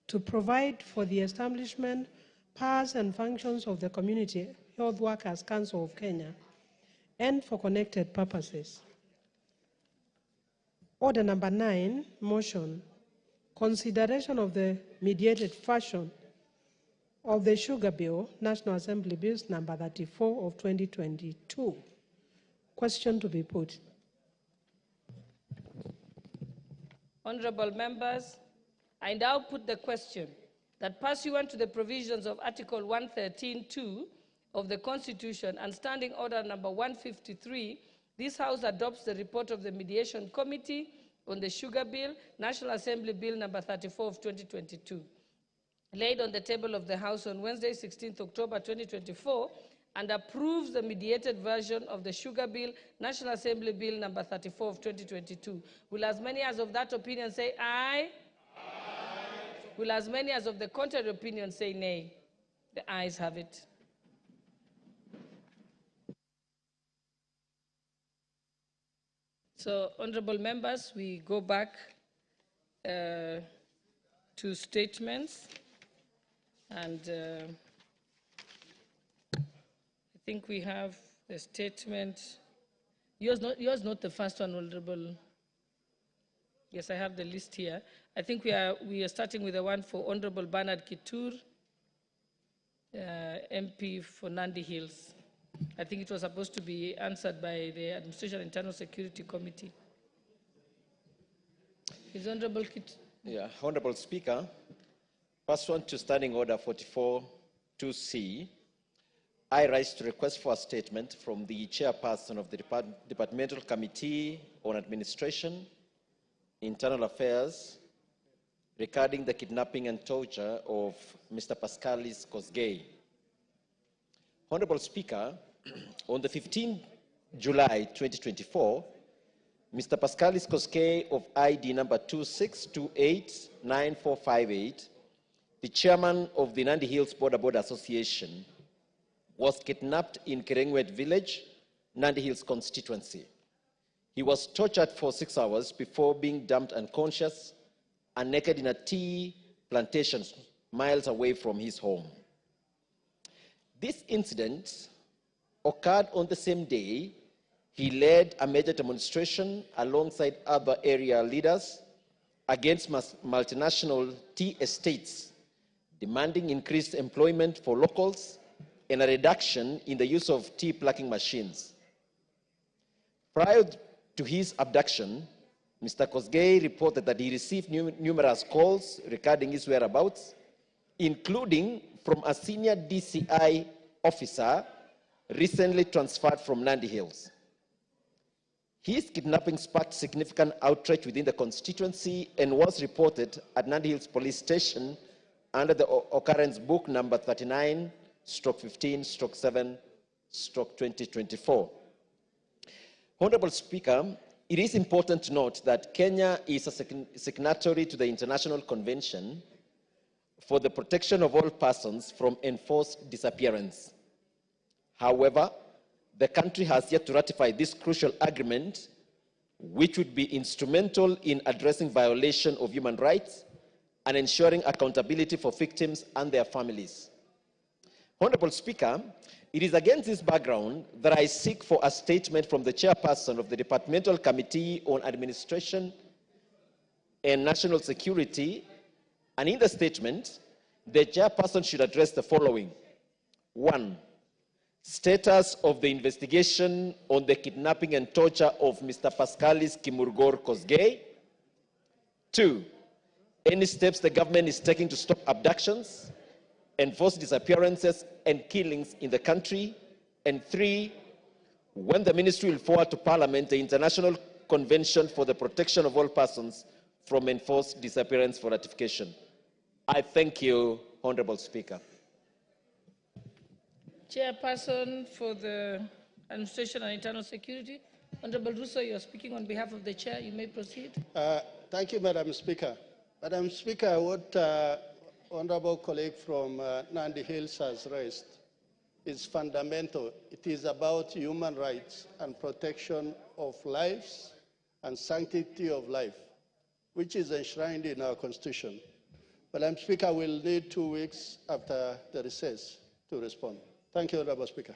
to provide for the establishment, powers and functions of the Community Health Workers Council of Kenya, and for connected purposes. Order number 9, motion. Consideration of the mediated version of the Sugar Bill, National Assembly Bills number 34 of 2022. Question to be put. Honorable members, I now put the question that pursuant to the provisions of Article 113(2) of the Constitution and Standing Order number 153, this House adopts the report of the Mediation Committee on the Sugar Bill, National Assembly Bill number 34 of 2022, laid on the table of the House on Wednesday, 16th October 2024, and approves the mediated version of the Sugar Bill, National Assembly Bill number 34 of 2022. Will as many as of that opinion say aye? Aye. Will as many as of the contrary opinion say nay? The ayes have it. So, honorable members, we go back to statements, and I think we have the statement. Yours not the first one, Honorable. Yes, I have the list here. I think we are starting with the one for Honorable Bernard Kitur, MP for Nandi Hills. I think it was supposed to be answered by the Administration and Internal Security Committee. Is Honorable Kitur? Yeah, Honorable Speaker, pursuant to Standing Order 44(2)(c), I rise to request for a statement from the Chairperson of the Departmental Committee on Administration, Internal Affairs, regarding the kidnapping and torture of Mr. Pascalis Kosgei. Honorable Speaker, on the 15th July 2024, Mr. Pascalis Kosgei of ID number 26289458, the chairman of the Nandi Hills Border Association, was kidnapped in Kerengwet village, Nandi Hills constituency. He was tortured for 6 hours before being dumped unconscious and naked in a tea plantation miles away from his home. This incident occurred on the same day he led a major demonstration alongside other area leaders against multinational tea estates, demanding increased employment for locals and a reduction in the use of tea plucking machines. Prior to his abduction, Mr. Kosgei reported that he received numerous calls regarding his whereabouts, including from a senior DCI officer recently transferred from Nandi Hills. His kidnapping sparked significant outrage within the constituency and was reported at Nandi Hills Police Station under the occurrence book number 39/15/7/2024. Honorable Speaker, it is important to note that Kenya is a signatory to the International Convention for the Protection of All Persons from Enforced Disappearance. However, the country has yet to ratify this crucial agreement, which would be instrumental in addressing violation of human rights and ensuring accountability for victims and their families. Honorable Speaker, it is against this background that I seek for a statement from the Chairperson of the Departmental Committee on Administration and National Security, and in the statement, the Chairperson should address the following. 1. Status of the investigation on the kidnapping and torture of Mr. Pascalis Kimurgor Kosgei. 2. Any steps the government is taking to stop abductions, enforce disappearances and killings in the country. And 3. When the ministry will forward to Parliament the International Convention for the Protection of All Persons from Enforced Disappearance for ratification. I thank you, Honorable Speaker. Chairperson for the Administration and Internal Security, Honorable Ruto, you are speaking on behalf of the chair. You may proceed. Thank you, Madam Speaker. Madam Speaker, what honorable colleague from Nandi Hills has raised is fundamental. It is about human rights and protection of lives and sanctity of life, which is enshrined in our Constitution. Madam Speaker, we'll need 2 weeks after the recess to respond. Thank you, Honorable Speaker.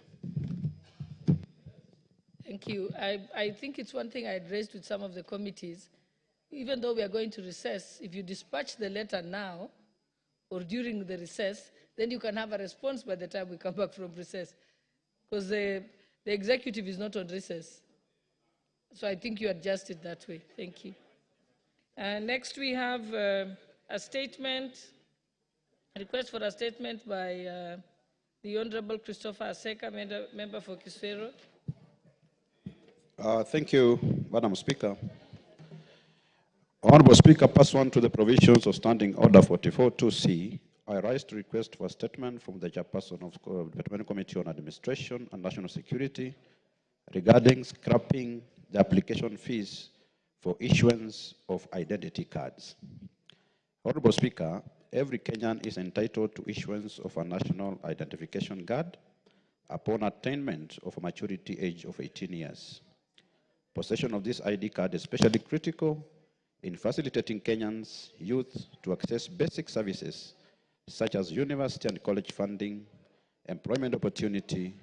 Thank you. I think it's one thing I had raised with some of the committees even though we are going to recess, if you dispatch the letter now or during the recess, then you can have a response by the time we come back from recess. Because the executive is not on recess. So I think you adjust it that way. Thank you. Next we have a statement, a request for a statement by the Honorable Christopher Aseka, member for Kiswero. Thank you, Madam Speaker. Honorable Speaker, pursuant to the provisions of Standing Order 44.2c, I rise to request for a statement from the chairperson of the Departmental Committee on Administration and National Security regarding scrapping the application fees for issuance of identity cards. Honorable Speaker, every Kenyan is entitled to issuance of a national identification card upon attainment of a maturity age of 18 years. Possession of this ID card is especially critical in facilitating Kenyans' youth to access basic services such as university and college funding, employment opportunity,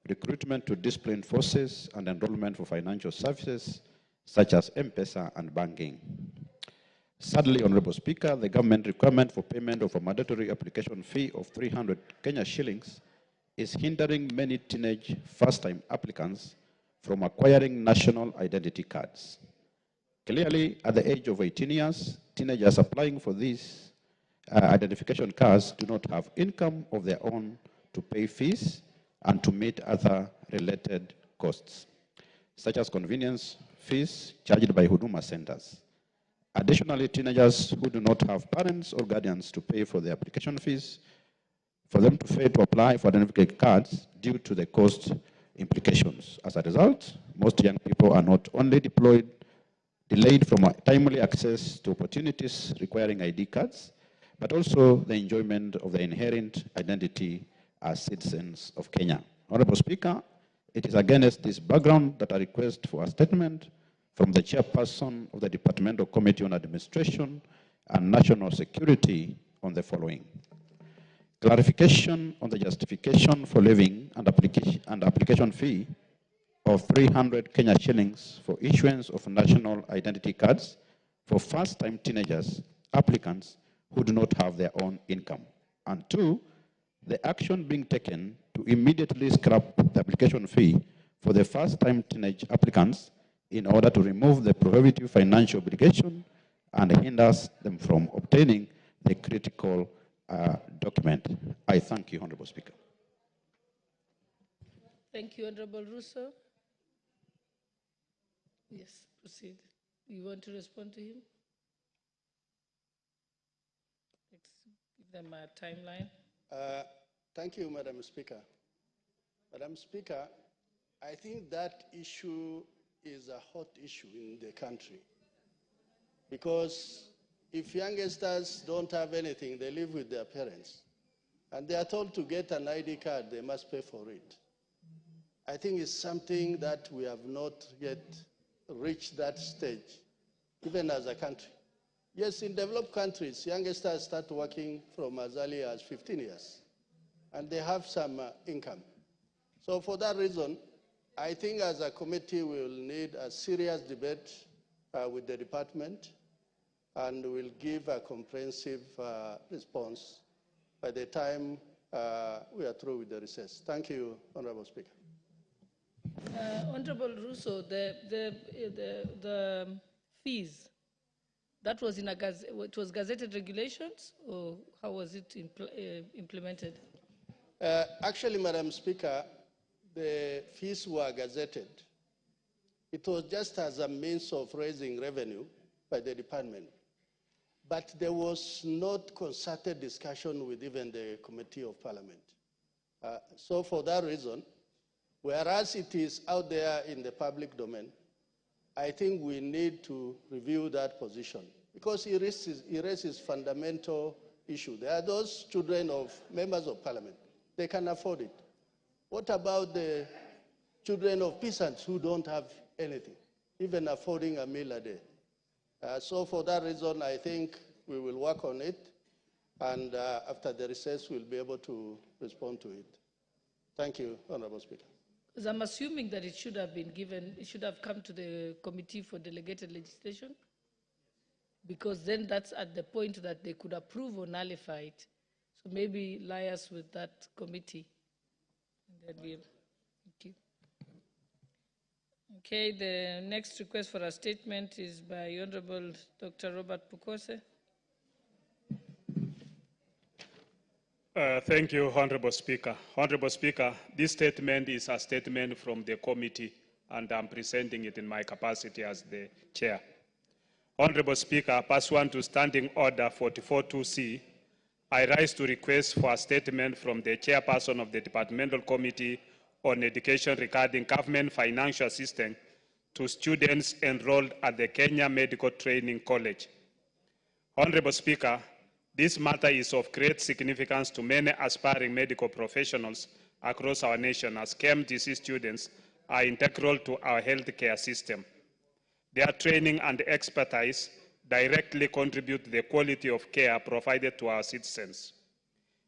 recruitment to disciplined forces, and enrollment for financial services such as M-Pesa and banking. Sadly, Honorable Speaker, the government requirement for payment of a mandatory application fee of 300 Kenya shillings is hindering many teenage first-time applicants from acquiring national identity cards. Clearly, at the age of 18 years, teenagers applying for these identification cards do not have income of their own to pay fees and to meet other related costs, such as convenience fees charged by Huduma centers. Additionally, teenagers who do not have parents or guardians to pay for the application fees, for them to fail to apply for identification cards due to the cost implications. As a result, most young people are not only delayed from timely access to opportunities requiring ID cards, but also the enjoyment of the inherent identity as citizens of Kenya. Honorable Speaker, it is against this background that I request for a statement from the chairperson of the Departmental Committee on Administration and National Security on the following. Clarification on the justification for levying and application fee of 300 Kenya shillings for issuance of national identity cards for first-time teenagers applicants who do not have their own income. And two, the action being taken to immediately scrap the application fee for the first-time teenage applicants in order to remove the prohibitive financial obligation and hinders them from obtaining the critical document. I thank you, Honorable Speaker. Thank you, Honorable Ruto. Yes, proceed. You want to respond to him? Let's give them a timeline. Thank you, Madam Speaker. Madam Speaker, I think that issue is a hot issue in the country. Because if youngsters don't have anything, they live with their parents. And they are told to get an ID card, they must pay for it. I think it's something that we have not yet reached that stage, even as a country. Yes, in developed countries, youngsters start working from as early as 15 years, and they have some income. So for that reason, I think as a committee, we will need a serious debate with the department, and we'll give a comprehensive response by the time we are through with the recess. Thank you, Honorable Speaker. Honorable Ruto, the fees, that was in it was gazetted regulations, or how was it implemented? Actually, Madam Speaker, the fees were gazetted. It was just as a means of raising revenue by the department. But there was not concerted discussion with even the Committee of Parliament. So for that reason, whereas it is out there in the public domain, I think we need to review that position because it raises fundamental issue. There are those children of members of parliament. They can afford it. What about the children of peasants who don't have anything, even affording a meal a day? So for that reason, I think we will work on it, and after the recess, we'll be able to respond to it. Thank you, Honorable Speaker. Because I'm assuming that it should have been given, it should have come to the Committee for Delegated Legislation. because then that's at the point that they could approve or nullify it. So maybe liaise with that committee. And then thank you. Okay, the next request for a statement is by Honorable Dr. Robert Pukose. Thank you, Honorable Speaker. Honorable Speaker, this statement is a statement from the committee, and I'm presenting it in my capacity as the chair. Honorable Speaker, pursuant to Standing Order 44.2c, I rise to request for a statement from the chairperson of the Departmental Committee on Education regarding government financial assistance to students enrolled at the Kenya Medical Training College. Honorable Speaker, this matter is of great significance to many aspiring medical professionals across our nation, as KMTC students are integral to our healthcare system. Their training and expertise directly contribute to the quality of care provided to our citizens.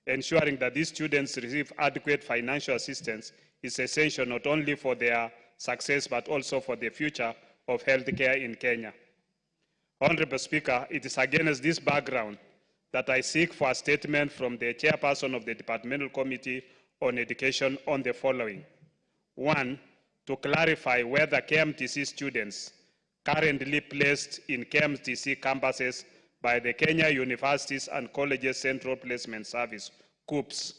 Ensuring that these students receive adequate financial assistance is essential not only for their success but also for the future of healthcare in Kenya. Honorable Speaker, it is against this background that I seek for a statement from the chairperson of the Departmental Committee on Education on the following. 1, to clarify whether KMTC students currently placed in KMTC campuses by the Kenya Universities and Colleges Central Placement Service, KUPS,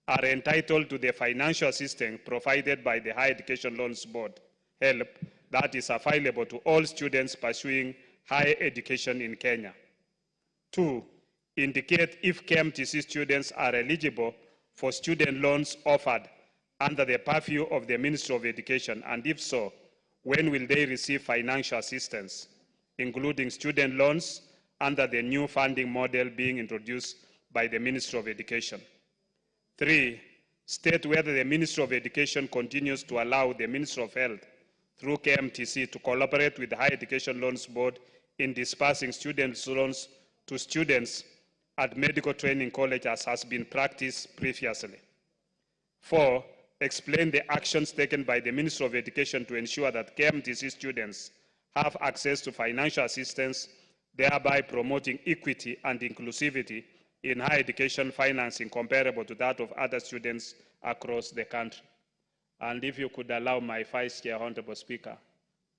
are entitled to the financial assistance provided by the Higher Education Loans Board, HELP, that is available to all students pursuing higher education in Kenya. 2, indicate if KMTC students are eligible for student loans offered under the purview of the Ministry of Education, and if so, when will they receive financial assistance, including student loans under the new funding model being introduced by the Ministry of Education. 3, state whether the Ministry of Education continues to allow the Ministry of Health through KMTC to collaborate with the Higher Education Loans Board in dispersing student loans to students at medical training colleges as has been practiced previously. 4, explain the actions taken by the Ministry of Education to ensure that KMTC students have access to financial assistance, thereby promoting equity and inclusivity in higher education financing comparable to that of other students across the country. And if you could allow my Vice Chair, Honorable Speaker,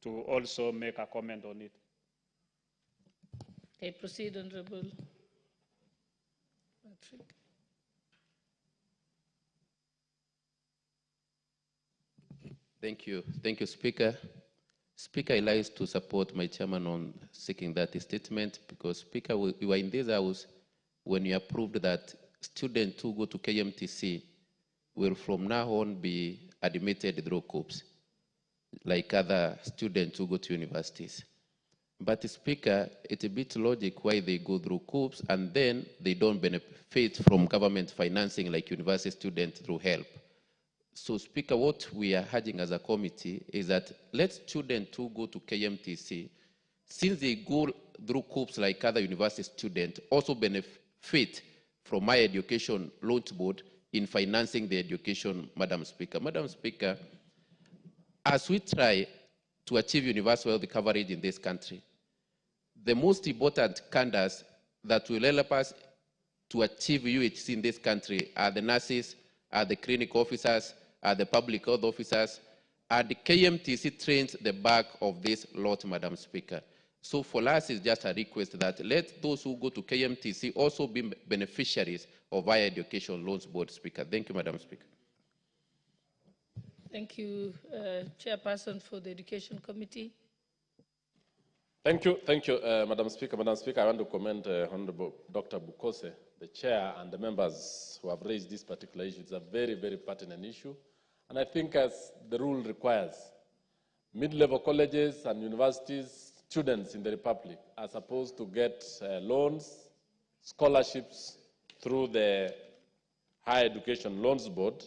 to also make a comment on it. Okay, proceed, Honorable Patrick. Thank you, Speaker. Speaker, I like to support my chairman on seeking that statement because, Speaker, we were in this house when you approved that students who go to KMTC will from now on be admitted through COOPS, like other students who go to universities. But, Speaker, it's a bit logic why they go through COOPS and then they don't benefit from government financing like university students through HELP. So, Speaker, what we are urging as a committee is that let students who go to KMTC, since they go through COOPS like other university students, also benefit from my education loans board in financing the education, Madam Speaker. Madam Speaker, as we try to achieve universal health coverage in this country, the most important candidates that will help us to achieve UHC in this country are the nurses, are the clinic officers, are the public health officers, and the KMTC trains the back of this lot, Madam Speaker. So for us, it's just a request that let those who go to KMTC also be beneficiaries of Higher Education Loans Board, Speaker. Thank you, Madam Speaker. Thank you, Chairperson for the Education Committee. Thank you, Madam Speaker. Madam Speaker, I want to commend Honorable Dr. Bukose, the Chair, and the members who have raised this particular issue. It's a very, very pertinent issue. And I think as the rule requires, mid-level colleges and universities, students in the Republic are supposed to get loans, scholarships through the Higher Education Loans Board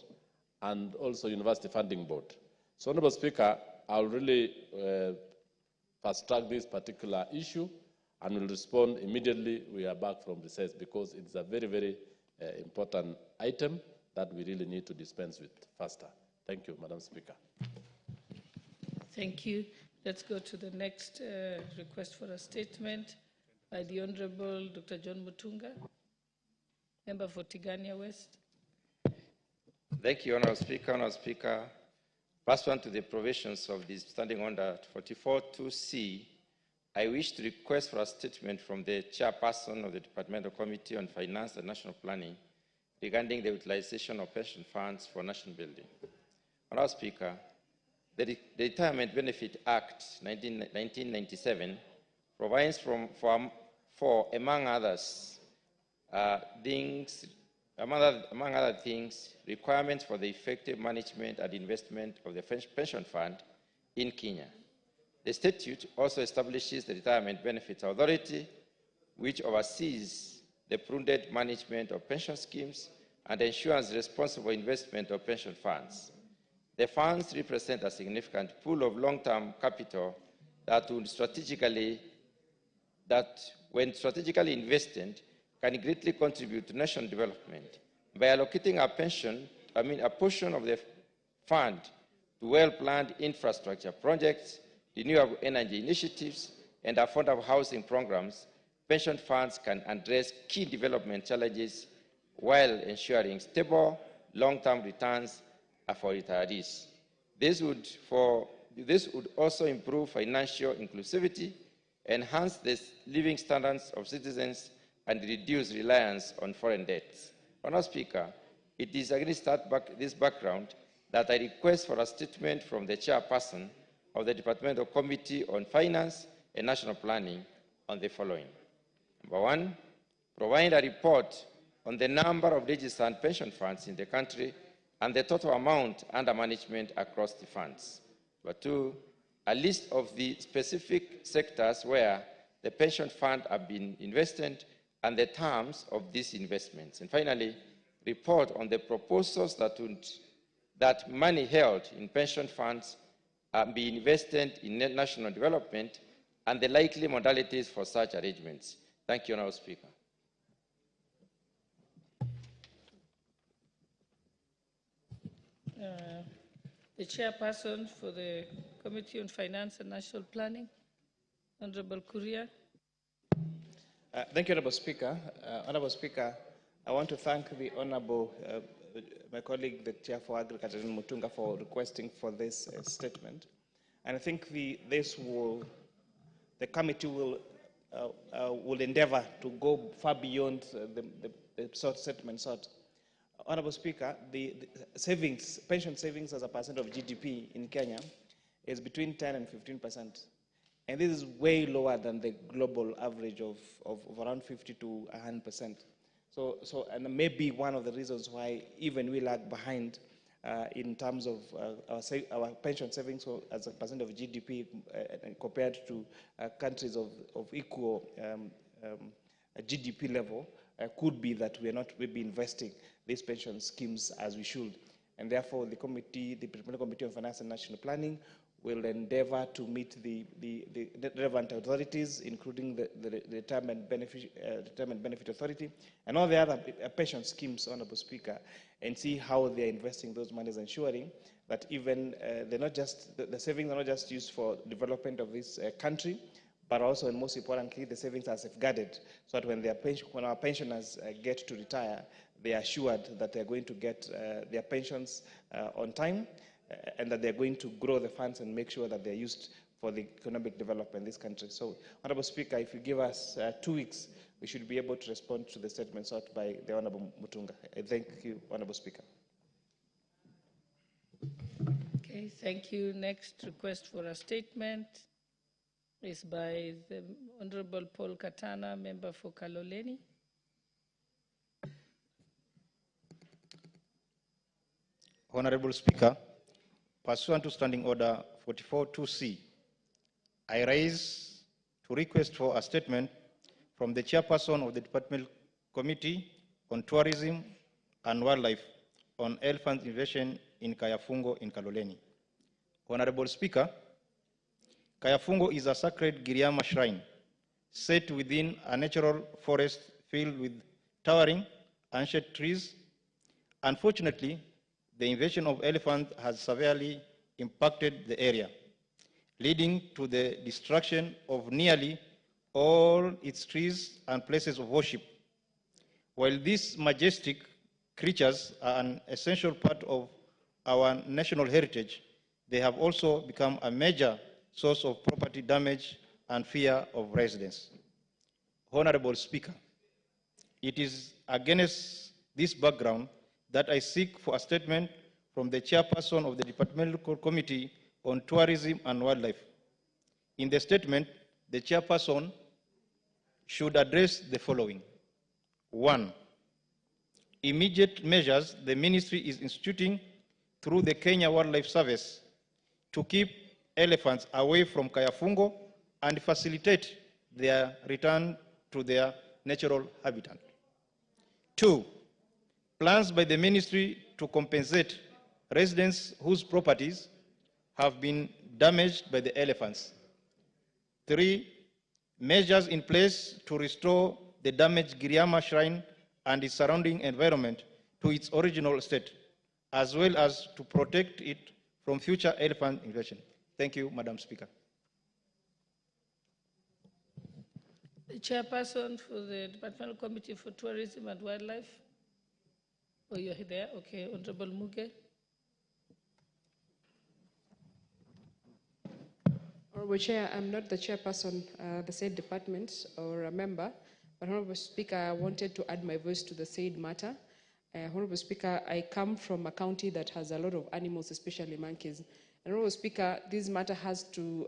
and also University Funding Board. So, Honorable Speaker, I'll really fast-track this particular issue and will respond immediately we are back from recess because it's a very, very important item that we really need to dispense with faster. Thank you, Madam Speaker. Thank you. Let's go to the next request for a statement. by the Honorable Dr. John Mutunga, member for Tigania West. Thank you, Honourable Speaker. Honourable Speaker, pursuant to the provisions of the Standing Order 44.2c, I wish to request for a statement from the chairperson of the Departmental Committee on Finance and National Planning regarding the utilization of pension funds for nation building. Honourable Speaker, the Retirement Benefit Act 1997 provides for among other things, requirements for the effective management and investment of the pension fund in Kenya. The statute also establishes the Retirement Benefits Authority, which oversees the prudent management of pension schemes and ensures responsible investment of pension funds. The funds represent a significant pool of long-term capital that, when strategically invested, can greatly contribute to national development. By allocating a portion of the fund to well-planned infrastructure projects, renewable energy initiatives, and affordable housing programs, pension funds can address key development challenges while ensuring stable, long-term returns for retirees. This would also improve financial inclusivity, enhance the living standards of citizens, and reduce reliance on foreign debts. Honourable Speaker, it is against this background that I request for a statement from the chairperson of the Departmental Committee on Finance and National Planning on the following. Number one, provide a report on the number of registered pension funds in the country and the total amount under management across the funds. Number two, a list of the specific sectors where the pension fund have been invested and the terms of these investments. And finally, report on the proposals that money held in pension funds be invested in national development and the likely modalities for such arrangements. Thank you, Honourable Speaker. The chairperson for the Committee on Finance and National Planning, Honourable Kuria. Thank you, Honourable Speaker. Honourable Speaker, I want to thank the Honourable, my colleague, the Chair for Agriculture, Mutunga, for requesting for this statement. And I think the committee will endeavour to go far beyond the statement sought. Honourable Speaker, the pension savings as a percent of GDP in Kenya is between 10 and 15%. And this is way lower than the global average of around 50 to 100%. And maybe one of the reasons why even we lag behind in terms of our pension savings as a percent of GDP compared to countries of equal GDP level, could be that we are not maybe investing these pension schemes as we should. And therefore, the Departmental Committee on Finance and National Planning will endeavour to meet the relevant authorities, including the Retirement Benefit Authority and all the other pension schemes, Honourable Speaker, and see how they are investing those monies, ensuring that even the savings are not just used for development of this country, but also, and most importantly, the savings are safeguarded, so that when our pensioners get to retire, they are assured that they are going to get their pensions on time, and that they're going to grow the funds and make sure that they're used for the economic development in this country. So, Honourable Speaker, if you give us 2 weeks, we should be able to respond to the statement sought by the Honourable Mutunga. I thank you, Honourable Speaker. Okay, thank you. Next request for a statement is by the Honourable Paul Katana, member for Kaloleni. Honourable Speaker, pursuant to Standing Order 44.2c, I rise to request for a statement from the chairperson of the Departmental Committee on Tourism and Wildlife on elephant invasion in Kayafungo in Kaloleni. Honourable Speaker, Kayafungo is a sacred Giriama shrine set within a natural forest filled with towering ancient trees. Unfortunately, the invasion of elephants has severely impacted the area, leading to the destruction of nearly all its trees and places of worship. While these majestic creatures are an essential part of our national heritage, they have also become a major source of property damage and fear of residents. Honorable Speaker, it is against this background that I seek for a statement from the chairperson of the Departmental Committee on Tourism and Wildlife. In the statement, the chairperson should address the following. 1. Immediate measures the ministry is instituting through the Kenya Wildlife Service to keep elephants away from Kayafungo and facilitate their return to their natural habitat. 2. Plans by the ministry to compensate residents whose properties have been damaged by the elephants. 3. Measures in place to restore the damaged Giriama Shrine and its surrounding environment to its original state, as well as to protect it from future elephant invasion. Thank you, Madam Speaker. The chairperson for the Departmental Committee for Tourism and Wildlife. Oh, you're there? Okay, Honorable Muge. Honorable Chair, I'm not the chairperson of the said department or a member, but Honorable Speaker, I wanted to add my voice to the said matter. Honorable Speaker, I come from a county that has a lot of animals, especially monkeys. And Honorable Speaker, this matter has to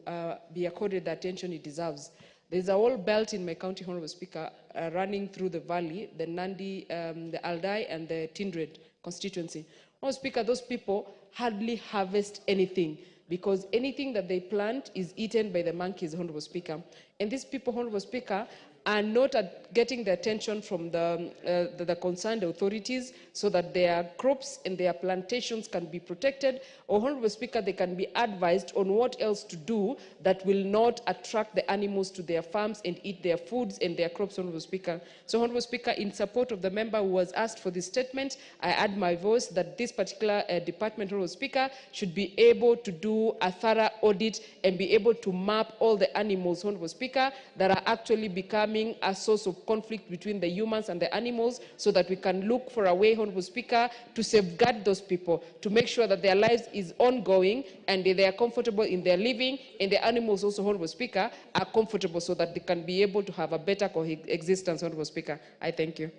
be accorded the attention it deserves. There's a whole belt in my county, Honorable Speaker, running through the valley, the Nandi, the Aldai, and the Tindred constituency. Honorable Speaker, those people hardly harvest anything, because anything that they plant is eaten by the monkeys, Honorable Speaker. And these people, Honorable Speaker, are not getting the attention from the concerned authorities so that their crops and their plantations can be protected, or, Honorable Speaker, they can be advised on what else to do that will not attract the animals to their farms and eat their foods and their crops, Honorable Speaker. So, Honorable Speaker, in support of the member who was asked for this statement, I add my voice that this particular department, Honorable Speaker, should be able to do a thorough audit and be able to map all the animals, Honorable Speaker, that are actually becoming a source of conflict between the humans and the animals, so that we can look for a way, Honorable Speaker, to safeguard those people, to make sure that their lives is ongoing and they are comfortable in their living, and the animals also, Honorable Speaker, are comfortable so that they can be able to have a better coexistence, Honorable Speaker. I thank you.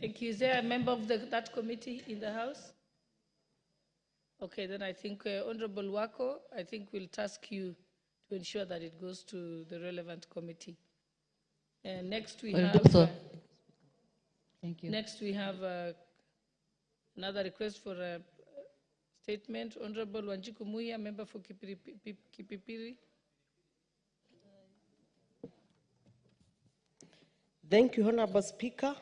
Thank you. Is there a member of that committee in the House? Okay, then I think Honorable Wako, I think we'll task you to ensure that it goes to the relevant committee. And next we have... Thank you. Next we have another request for a statement. Honorable Wanjiku Muya, member for Kipipiri. Thank you, Honorable Speaker.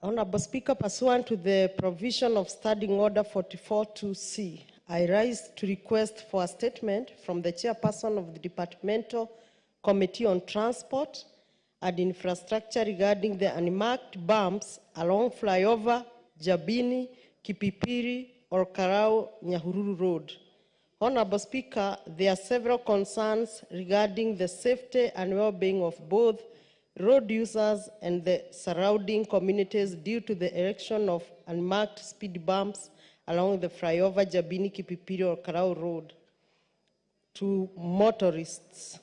Honorable Speaker, pursuant to the provision of Standing Order 44.2c, I rise to request for a statement from the chairperson of the Departmental Committee on Transport and Infrastructure regarding the unmarked bumps along flyover Jabini, Kipipiri, or Karau Nyahururu Road. Honorable Speaker, there are several concerns regarding the safety and well-being of both road users and the surrounding communities due to the erection of unmarked speed bumps along the flyover Jabini, Kipipiri, or Karau Road to motorists.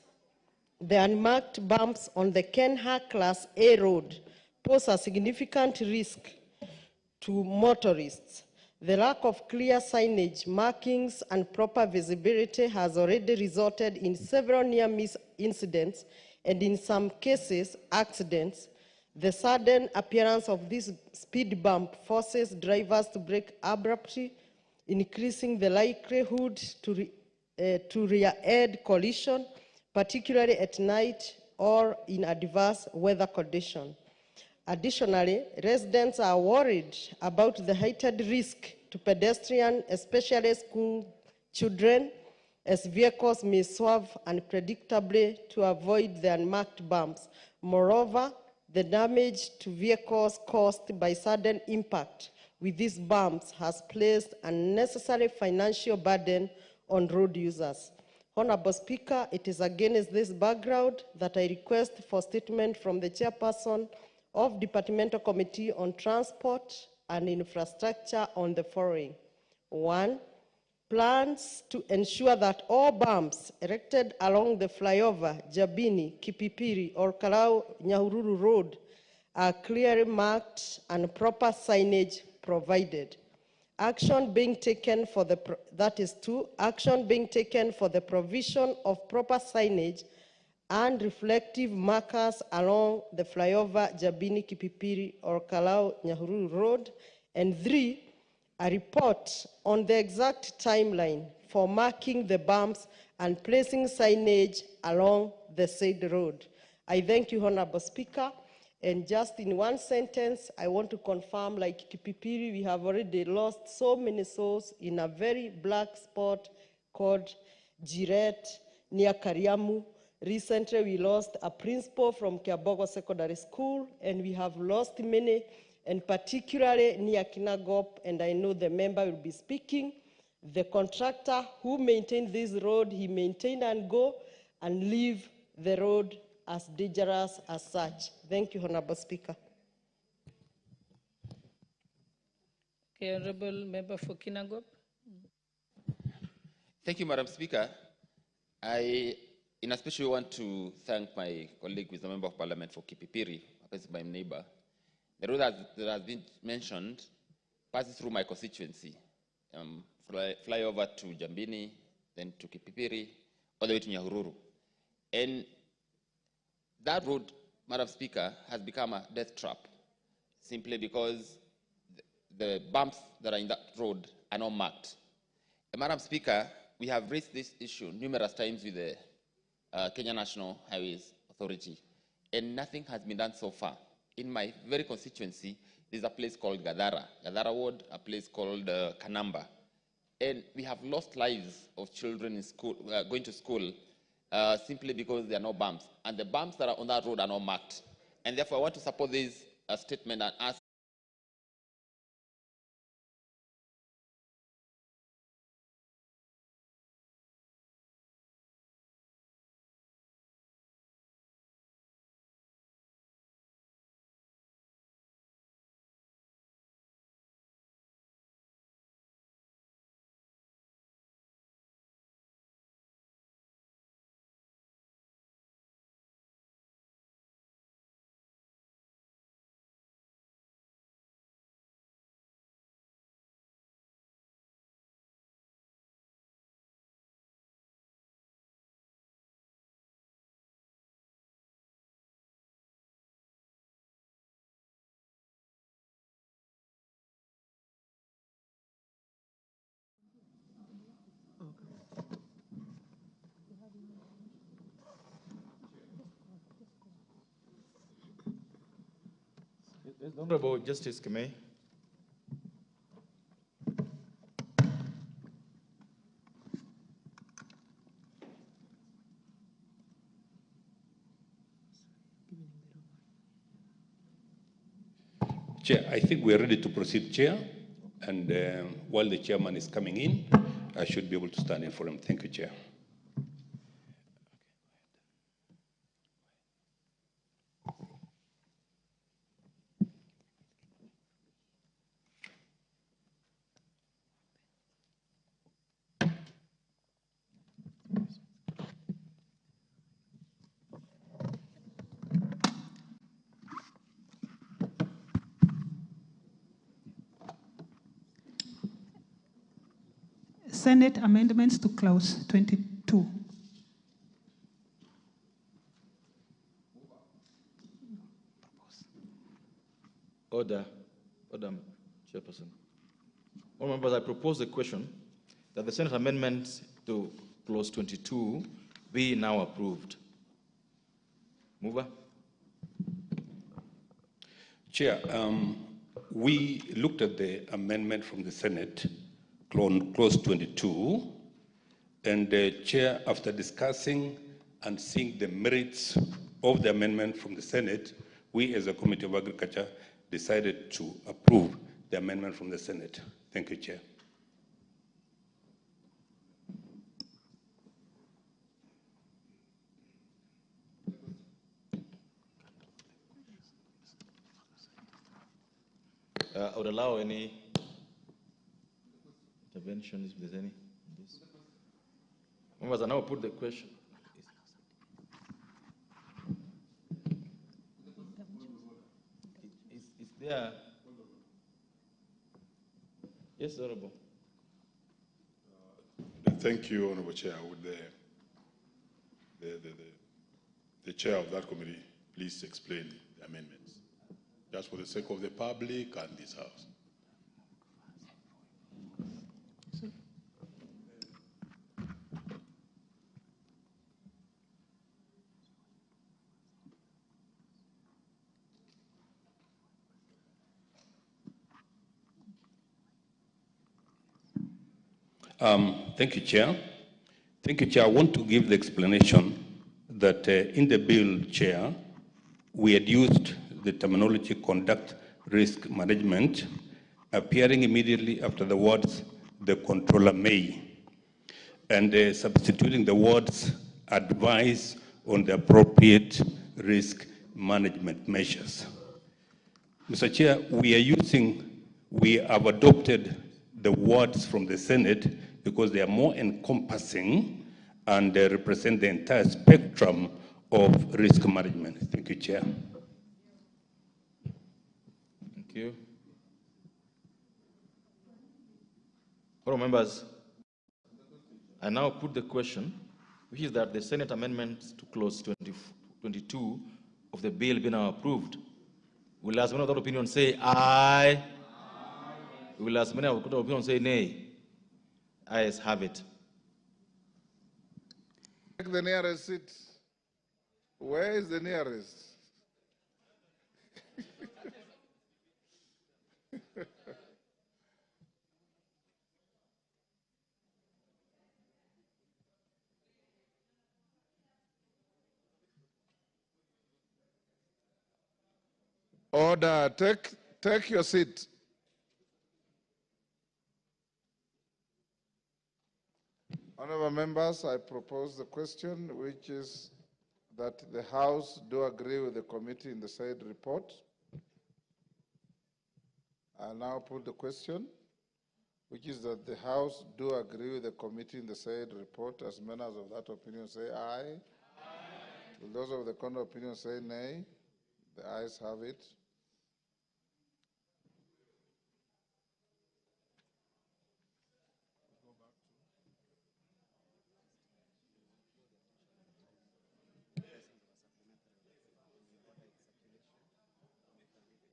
The unmarked bumps on the Kenha Class A road pose a significant risk to motorists. The lack of clear signage, markings, and proper visibility has already resulted in several near-miss incidents and, in some cases, accidents. The sudden appearance of this speed bump forces drivers to brake abruptly, increasing the likelihood to rear-end collision, particularly at night or in adverse weather conditions. Additionally, residents are worried about the heightened risk to pedestrians, especially school children, as vehicles may swerve unpredictably to avoid the unmarked bumps. Moreover, the damage to vehicles caused by sudden impact with these bumps has placed unnecessary financial burden on road users. Honorable Speaker, it is against this background that I request for statement from the chairperson of Departmental Committee on Transport and Infrastructure on the following. 1. Plans to ensure that all bumps erected along the flyover, Jabini, Kipipiri, or Kalau Nyahururu Road are clearly marked and proper signage provided. Action being taken for the, that is 2, action being taken for the provision of proper signage and reflective markers along the flyover Jabini, Kipipiri, or Kalau Nyahururu Road. And 3, a report on the exact timeline for marking the bumps and placing signage along the said road. I thank you, Honorable Speaker. And just in one sentence, I want to confirm, like Kipipiri, we have already lost so many souls in a very black spot called Jiret near Kariamu. Recently, we lost a principal from Kiabogo Secondary School, and we have lost many, and particularly near Kinagop, and I know the member will be speaking. The contractor who maintained this road, he maintained and go and leave the road as dangerous as such. Thank you, Honorable Speaker. Okay, Honorable Member for Kinangop. Thank you, Madam Speaker. I, in especially, want to thank my colleague, who is a member of Parliament for Kipipiri, my neighbor. The road that has been mentioned passes through my constituency, fly over to Jambini, then to Kipipiri, all the way to Nyahururu. And that road, Madam Speaker, has become a death trap, simply because the bumps that are in that road are not marked. And Madam Speaker, we have raised this issue numerous times with the Kenya National Highways Authority, and nothing has been done so far. In my very constituency, there's a place called Gadara Ward, a place called Kanamba. And we have lost lives of children in school, going to school, simply because there are no bumps. And the bumps that are on that road are not marked. And therefore, I want to support this statement and ask Honorable Justice Kemei. Chair, I think we are ready to proceed, Chair. And while the chairman is coming in, I should be able to stand in for him. Thank you, Chair. Senate amendments to clause 22. Order, Chairperson. All members, I propose the question that the Senate amendment to clause 22 be now approved. Mover. Chair, we looked at the amendment from the Senate, clause 22, and the Chair, after discussing and seeing the merits of the amendment from the Senate, we as a Committee of Agriculture decided to approve the amendment from the Senate. Thank you, Chair. I would allow any intervention if there's any. Members, I now put the question. Is there? Yes, Honorable. Thank you, Honorable Chair. Would the chair of that committee please explain the amendments, just for the sake of the public and this House? Thank you, Chair. Thank you, Chair. I want to give the explanation that in the bill, Chair, we had used the terminology conduct risk management, appearing immediately after the words the controller may, and substituting the words advise on the appropriate risk management measures. Mr. Chair, we have adopted the words from the Senate because they are more encompassing and they represent the entire spectrum of risk management. Thank you, Chair. Thank you. All members, I now put the question, which is that the Senate amendments to clause 22 of the bill be now approved. Will as many of that opinion say aye? Will as many of that opinion say nay? Ayes have it. Take the nearest seat. Where is the nearest? Order. Take your seat. Honourable members, I propose the question, which is that the House do agree with the committee in the said report. I now put the question, which is that the House do agree with the committee in the said report. As members of that opinion say aye. Will those of the contrary opinion say nay? The ayes have it.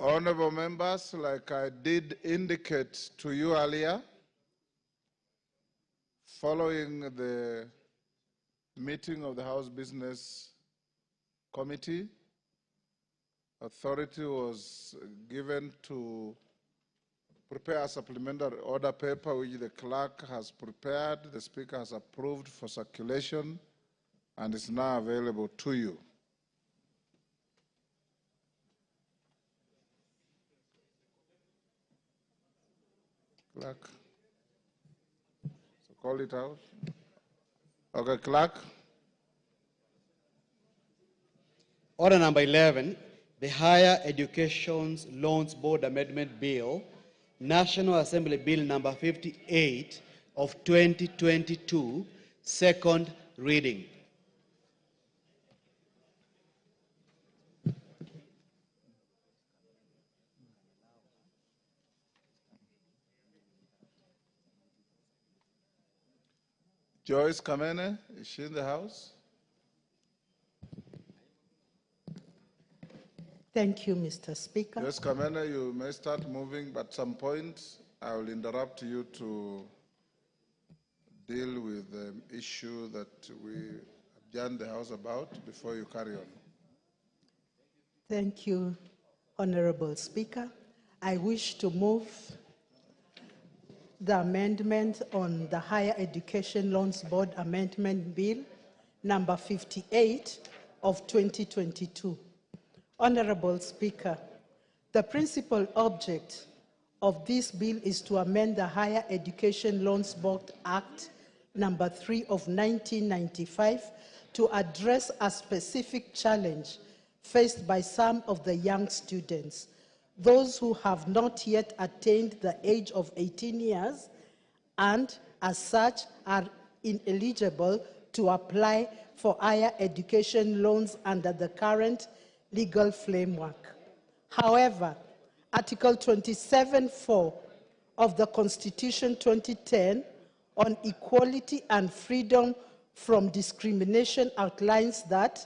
Honorable members, like I did indicate to you earlier, following the meeting of the House Business Committee, authority was given to prepare a supplementary order paper which the clerk has prepared, the Speaker has approved for circulation, and is now available to you. Clerk. So call it out. Okay, clerk. Order number 11, the Higher Education Loans Board Amendment Bill, National Assembly Bill number 58 of 2022, second reading. Joyce Kamene, is she in the house? Thank you, Mr. Speaker. Joyce Kamene, you may start moving, but at some point I will interrupt you to deal with the issue that we adjourned the House about before you carry on. Thank you, Honorable Speaker. I wish to move the amendment on the Higher Education Loans Board Amendment Bill, number 58 of 2022. Honorable Speaker, the principal object of this bill is to amend the Higher Education Loans Board Act, number 3 of 1995, to address a specific challenge faced by some of the young students. those who have not yet attained the age of 18 years and, as such, are ineligible to apply for higher education loans under the current legal framework. However, Article 27(4) of the Constitution 2010 on equality and freedom from discrimination outlines that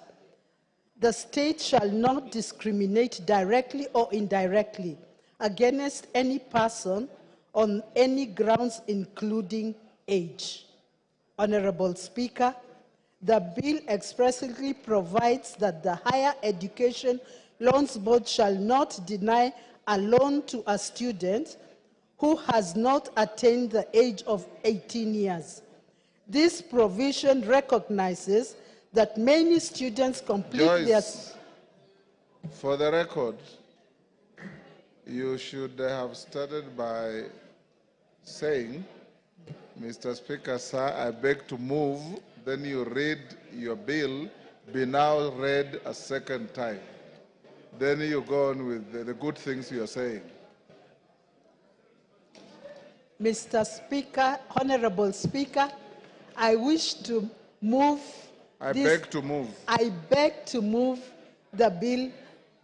the state shall not discriminate directly or indirectly against any person on any grounds including age. Honorable Speaker, the bill expressly provides that the Higher Education Loans Board shall not deny a loan to a student who has not attained the age of 18 years. This provision recognizes that many students complete their... For the record, you should have started by saying, Mr. Speaker, sir, I beg to move, then you read your bill, be now read a second time. Then you go on with the good things you are saying. Mr. Speaker, Honorable Speaker, I wish to move I beg to move. I beg to move the bill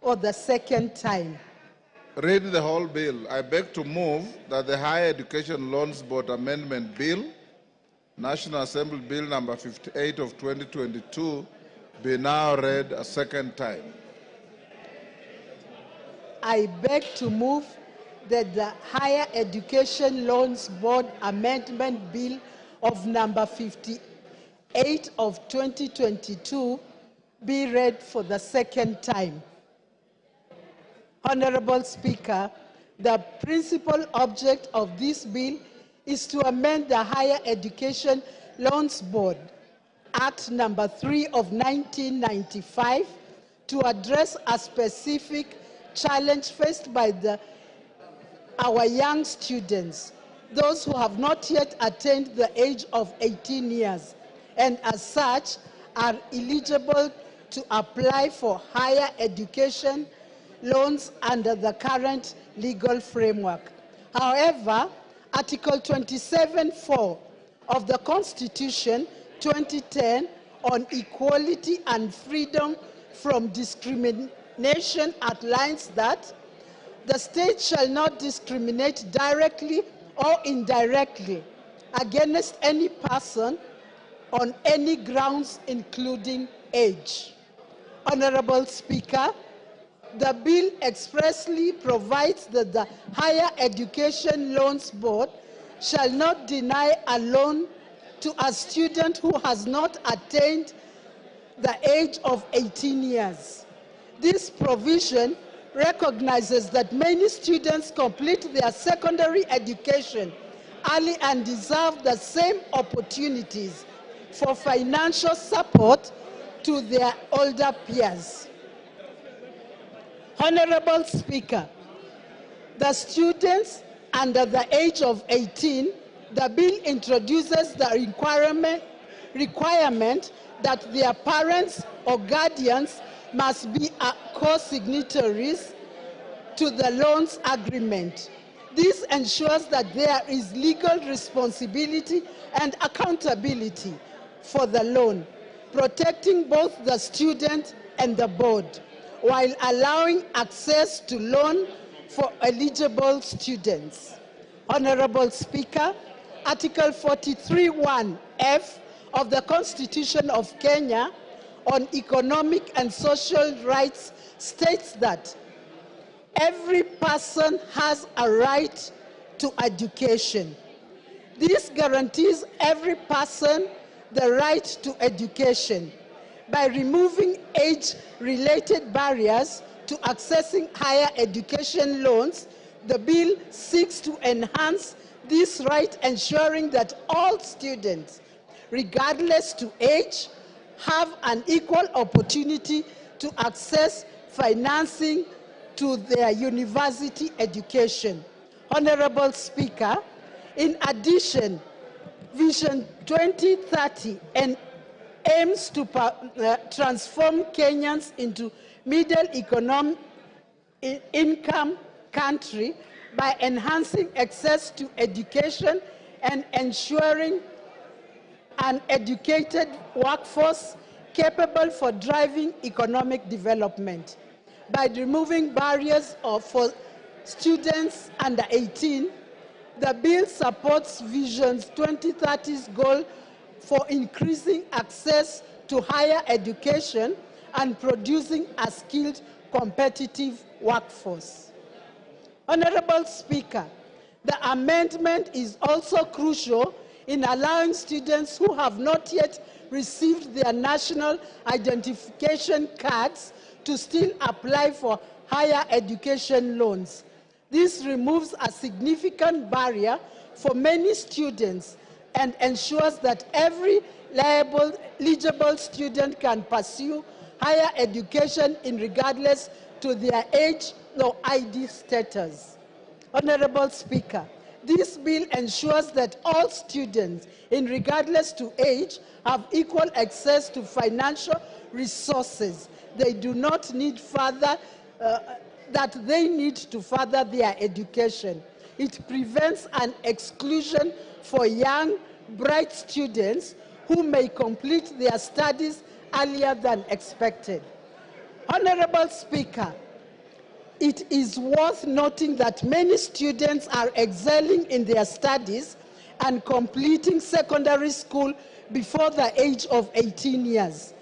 for the second time. Read the whole bill. I beg to move that the Higher Education Loans Board Amendment Bill, National Assembly Bill number 58 of 2022, be now read a second time. I beg to move that the Higher Education Loans Board Amendment Bill of number 58 of 2022 be read for the second time. Honorable Speaker, the principal object of this bill is to amend the Higher Education Loans Board Act number 3 of 1995 to address a specific challenge faced by our young students, those who have not yet attained the age of 18 years, and as such are eligible to apply for higher education loans under the current legal framework. However, Article 27(4) of the Constitution 2010 on equality and freedom from discrimination outlines that the state shall not discriminate directly or indirectly against any person on any grounds including age. Honorable Speaker, the bill expressly provides that the Higher Education Loans Board shall not deny a loan to a student who has not attained the age of 18 years. This provision recognizes that many students complete their secondary education early and deserve the same opportunities for financial support to their older peers. Honorable Speaker, the students under the age of 18, the bill introduces the requirement that their parents or guardians must be co-signatories to the loans agreement. This ensures that there is legal responsibility and accountability for the loan, protecting both the student and the board, while allowing access to loan for eligible students. Honorable Speaker, Article 43(1)(f) of the Constitution of Kenya on economic and social rights states that every person has a right to education. This guarantees every person the right to education. By removing age-related barriers to accessing higher education loans, the bill seeks to enhance this right, ensuring that all students, regardless to age, have an equal opportunity to access financing to their university education. Honorable Speaker, in addition, Vision 2030 aims to transform Kenyans into middle income country by enhancing access to education and ensuring an educated workforce capable for driving economic development. By removing barriers for students under 18, the bill supports Vision's 2030's goal for increasing access to higher education and producing a skilled, competitive workforce. Honorable Speaker, the amendment is also crucial in allowing students who have not yet received their national identification cards to still apply for higher education loans. This removes a significant barrier for many students and ensures that every eligible student can pursue higher education regardless to their age or ID status. Honorable Speaker, this bill ensures that all students, regardless to age, have equal access to financial resources they do not need that they need to further their education. It prevents an exclusion for young, bright students who may complete their studies earlier than expected. Honorable Speaker, it is worth noting that many students are excelling in their studies and completing secondary school before the age of 18 years.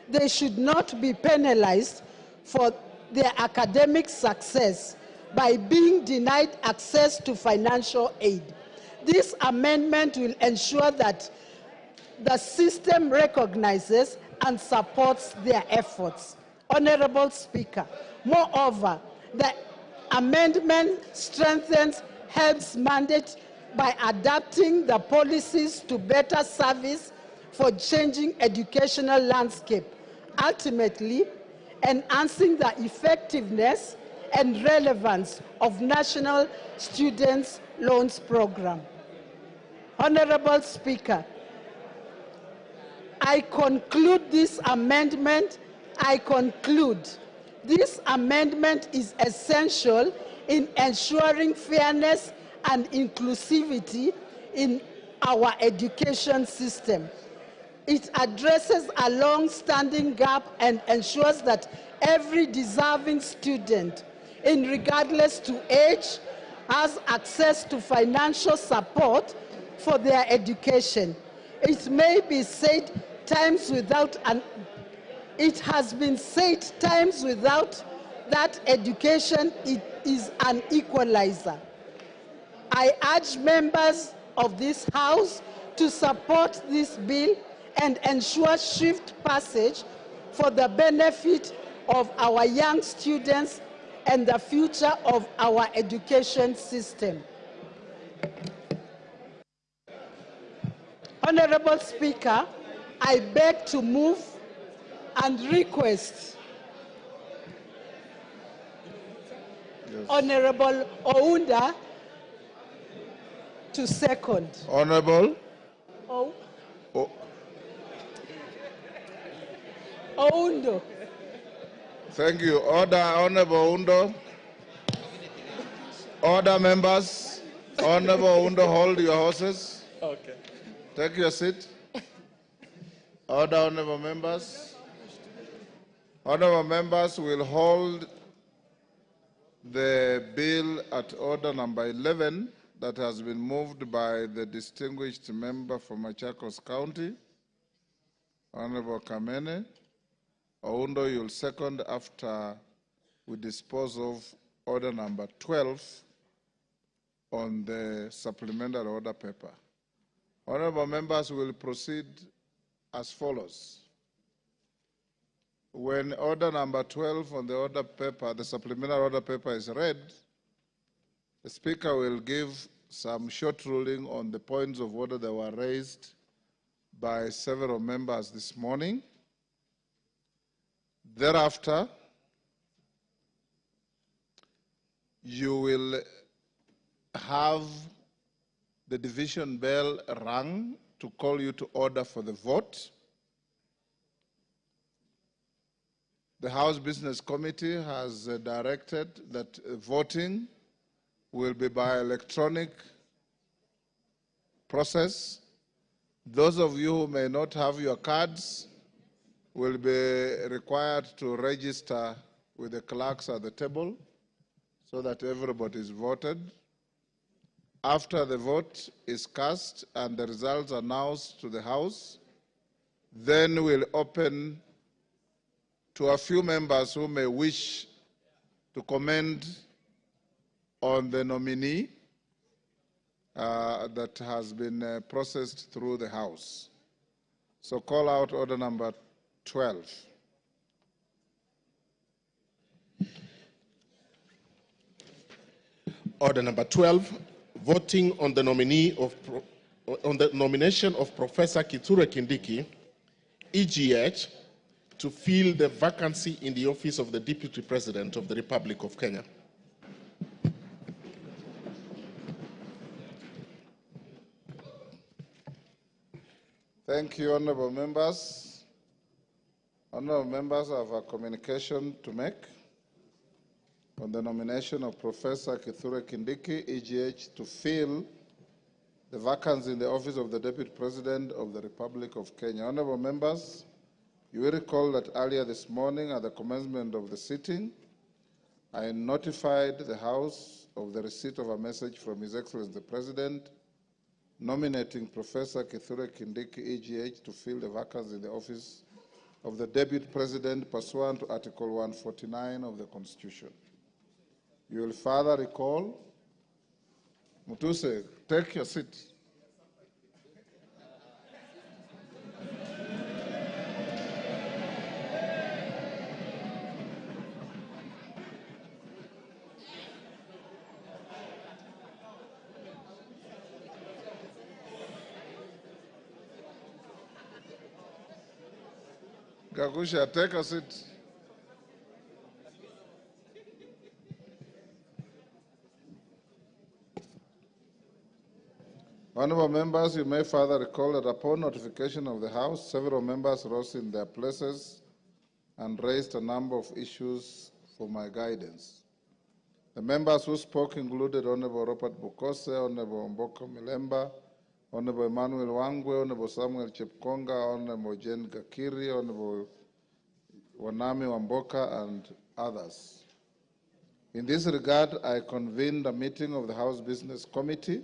They should not be penalized for their academic success by being denied access to financial aid. This amendment will ensure that the system recognizes and supports their efforts. Honorable Speaker, moreover, the amendment strengthens HELB's mandate by adapting the policies to better service for changing educational landscape, ultimately enhancing the effectiveness and relevance of National Students' Loans Program. Honorable Speaker, I conclude this amendment is essential in ensuring fairness and inclusivity in our education system. It addresses a long-standing gap and ensures that every deserving student, regardless to age, has access to financial support for their education. It may be said times without it has been said times without that education is an equalizer. I urge members of this House to support this bill and ensure swift passage for the benefit of our young students and the future of our education system. Honorable Speaker, I beg to move and request Honorable Ounda to second. Honorable Oundo. Thank you. Order, Honorable Oundo. Order, members. Honorable Oundo, hold your horses. Okay. Take your seat. Order, honorable members. Honorable members will hold the bill at order number 11 that has been moved by the distinguished member from Machakos County, Honorable Kamene. Oundo, you'll second after we dispose of order number 12 on the supplementary order paper. Honorable members will proceed as follows. When order number 12 on the order paper, the supplementary order paper is read, the Speaker will give some short ruling on the points of order that were raised by several members this morning. Thereafter, you will have the division bell rung to call you to order for the vote. The House Business Committee has directed that voting will be by electronic process. Those of you who may not have your cards will be required to register with the clerks at the table so that everybody is voted. After the vote is cast and the results announced to the House, then we'll open to a few members who may wish to comment on the nominee that has been processed through the House. So call out order number 12. Order number 12, voting on the nomination of Professor Kithure Kindiki, EGH, to fill the vacancy in the office of the Deputy President of the Republic of Kenya. Thank you, honorable members. Honorable members, I have a communication to make on the nomination of Professor Kithure Kindiki, EGH, to fill the vacancy in the office of the Deputy President of the Republic of Kenya. Honorable members, you will recall that earlier this morning at the commencement of the sitting, I notified the House of the receipt of a message from His Excellency the President nominating Professor Kithure Kindiki, EGH, to fill the vacancy in the office of the Deputy President pursuant to Article 149 of the Constitution. You will further recall, Mutuse, take your seat. Gagusha, take a seat. Honorable members, you may further recall that upon notification of the House, several members rose in their places and raised a number of issues for my guidance. The members who spoke included Honorable Robert Bukose, Honorable Mboka Milemba, Honorable Emmanuel Wangwe, Honorable Samuel Chepkonga, Honorable Jen Gakiri, Honorable Wanami Wamboka, and others. In this regard, I convened a meeting of the House Business Committee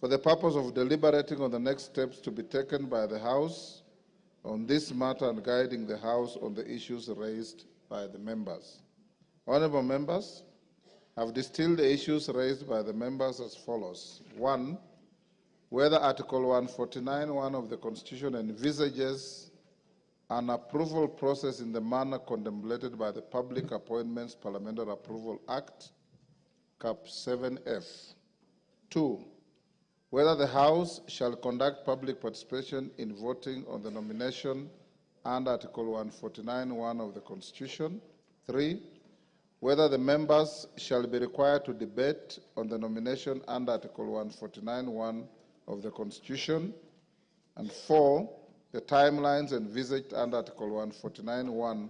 for the purpose of deliberating on the next steps to be taken by the House on this matter and guiding the House on the issues raised by the members. Honorable members, I have distilled the issues raised by the members as follows. 1. Whether Article 149(1) of the Constitution envisages an approval process in the manner contemplated by the Public Appointments Parliamentary Approval Act, Cap 7F. 2. Whether the House shall conduct public participation in voting on the nomination under Article 149(1) of the Constitution. 3. Whether the members shall be required to debate on the nomination under Article 149(1) of the Constitution. And 4. The timelines envisaged under Article 149(1)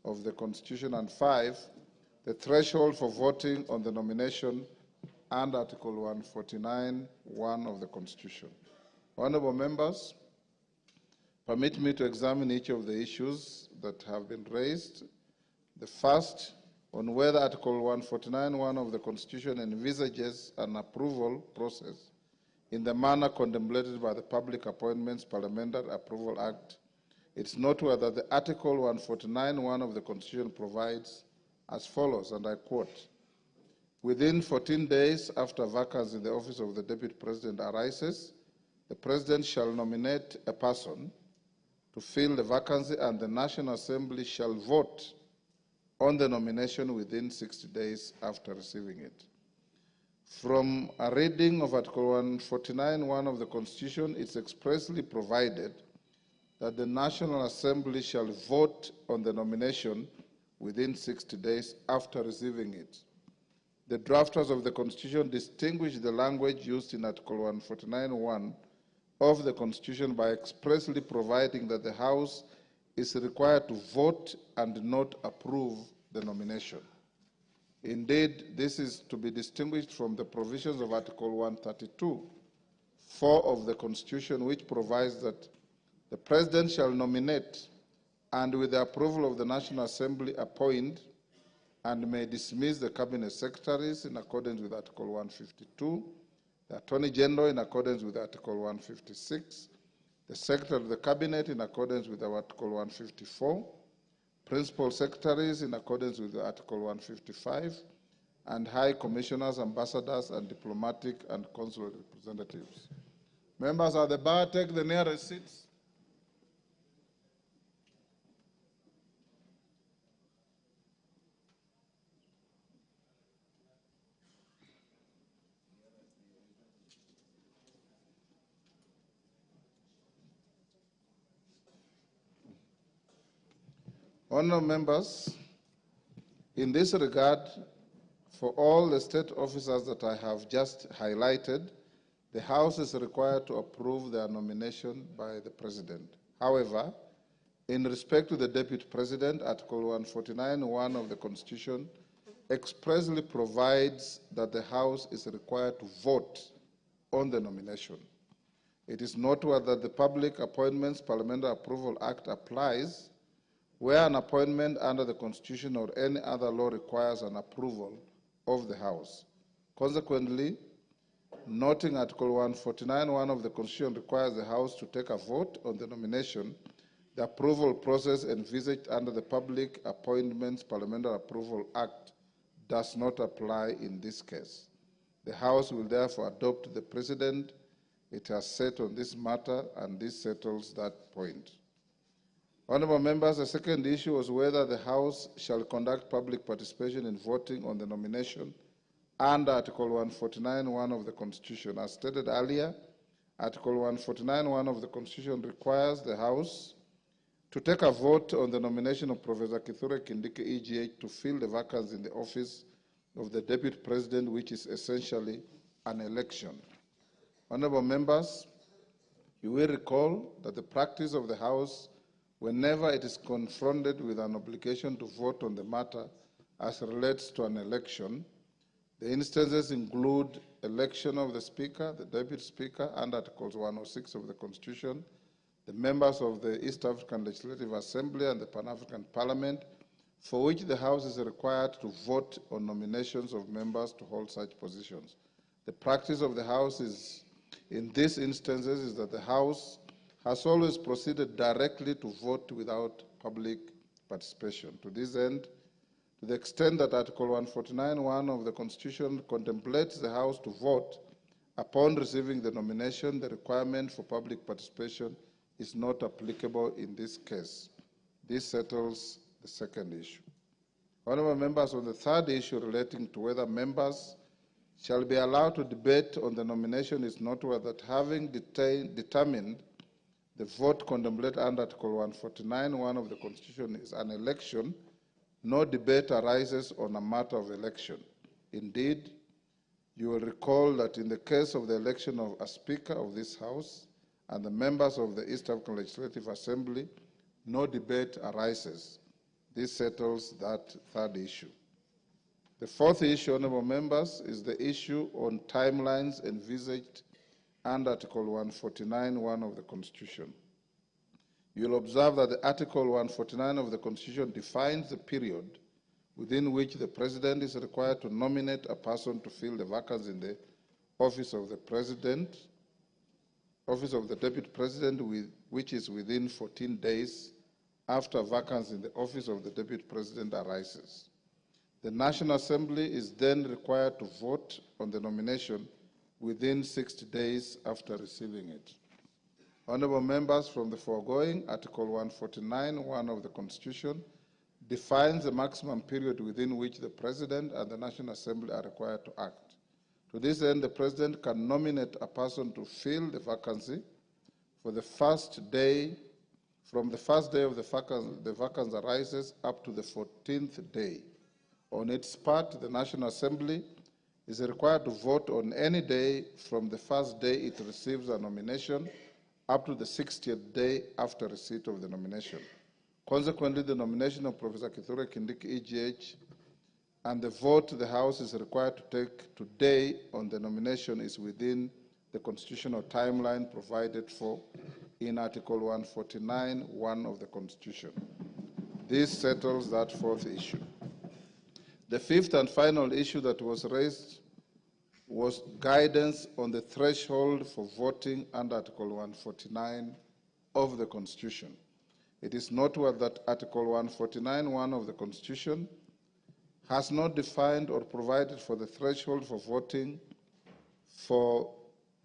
of the Constitution. And 5. The threshold for voting on the nomination and Article 149(1) of the Constitution. Honorable members, permit me to examine each of the issues that have been raised. The first, on whether Article 149(1) of the Constitution envisages an approval process in the manner contemplated by the Public Appointments Parliamentary Approval Act. It's noteworthy that the Article 149(1) of the Constitution provides as follows, and I quote, "Within 14 days after vacancy in the office of the Deputy President arises, the President shall nominate a person to fill the vacancy and the National Assembly shall vote on the nomination within 60 days after receiving it." From a reading of Article 149(1) of the Constitution, it's expressly provided that the National Assembly shall vote on the nomination within 60 days after receiving it. The drafters of the Constitution distinguish the language used in Article 149(1) of the Constitution by expressly providing that the House is required to vote and not approve the nomination. Indeed, this is to be distinguished from the provisions of Article 132(4) of the Constitution, which provides that the President shall nominate and, with the approval of the National Assembly, appoint and may dismiss the Cabinet Secretaries in accordance with Article 152, the Attorney General in accordance with Article 156, the Secretary of the Cabinet in accordance with Article 154, Principal Secretaries in accordance with Article 155, and High Commissioners, Ambassadors, and Diplomatic and Consular Representatives. Members of the bar, take the nearest seats. Honourable members, in this regard, for all the state officers that I have just highlighted, the House is required to approve their nomination by the President. However, in respect to the Deputy President, Article 149(1) of the Constitution expressly provides that the House is required to vote on the nomination. It is noteworthy that the Public Appointments Parliamentary Approval Act applies where an appointment under the Constitution or any other law requires an approval of the House. Consequently, noting Article 149(1) of the Constitution requires the House to take a vote on the nomination, the approval process envisaged under the Public Appointments Parliamentary Approval Act does not apply in this case. The House will therefore adopt the precedent it has set on this matter, and this settles that point. Honourable members, the second issue was whether the House shall conduct public participation in voting on the nomination under Article 149(1) of the Constitution. As stated earlier, Article 149(1) of the Constitution requires the House to take a vote on the nomination of Professor Kithure Kindiki, EGH, to fill the vacancy in the office of the Deputy President, which is essentially an election. Honourable members, you will recall that the practice of the House, whenever it is confronted with an obligation to vote on the matter as relates to an election, the instances include election of the Speaker, the Deputy Speaker, under Article 106 of the Constitution, the members of the East African Legislative Assembly and the Pan-African Parliament, for which the House is required to vote on nominations of members to hold such positions. The practice of the House in these instances is that the House has always proceeded directly to vote without public participation. To this end, to the extent that Article 149(1) of the Constitution contemplates the House to vote upon receiving the nomination, the requirement for public participation is not applicable in this case. This settles the second issue. Honourable members, on the third issue relating to whether members shall be allowed to debate on the nomination, is noteworthy that having determined the vote contemplated under Article 149(1) of the Constitution is an election, no debate arises on a matter of election. Indeed, you will recall that in the case of the election of a Speaker of this House and the members of the East African Legislative Assembly, no debate arises. This settles that third issue. The fourth issue, honourable members, is the issue on timelines envisaged under Article 149(1) of the Constitution. You will observe that the Article 149 of the Constitution defines the period within which the President is required to nominate a person to fill the vacancy in the office of the President, office of the Deputy President, which is within 14 days after vacancy in the office of the Deputy President arises. The National Assembly is then required to vote on the nomination within 60 days after receiving it. Honourable members, from the foregoing, Article 149(1) of the Constitution defines the maximum period within which the President and the National Assembly are required to act. To this end, the President can nominate a person to fill the vacancy from the first day of the vacancy arises up to the 14th day. On its part, the National Assembly is required to vote on any day from the first day it receives a nomination up to the 60th day after receipt of the nomination. Consequently, the nomination of Professor Kithure Kindiki, EGH, and the vote the House is required to take today on the nomination is within the constitutional timeline provided for in Article 149(1) of the Constitution. This settles that fourth issue. The fifth and final issue that was raised was guidance on the threshold for voting under Article 149 of the Constitution. It is noteworthy that Article 149(1) of the Constitution has not defined or provided for the threshold for voting for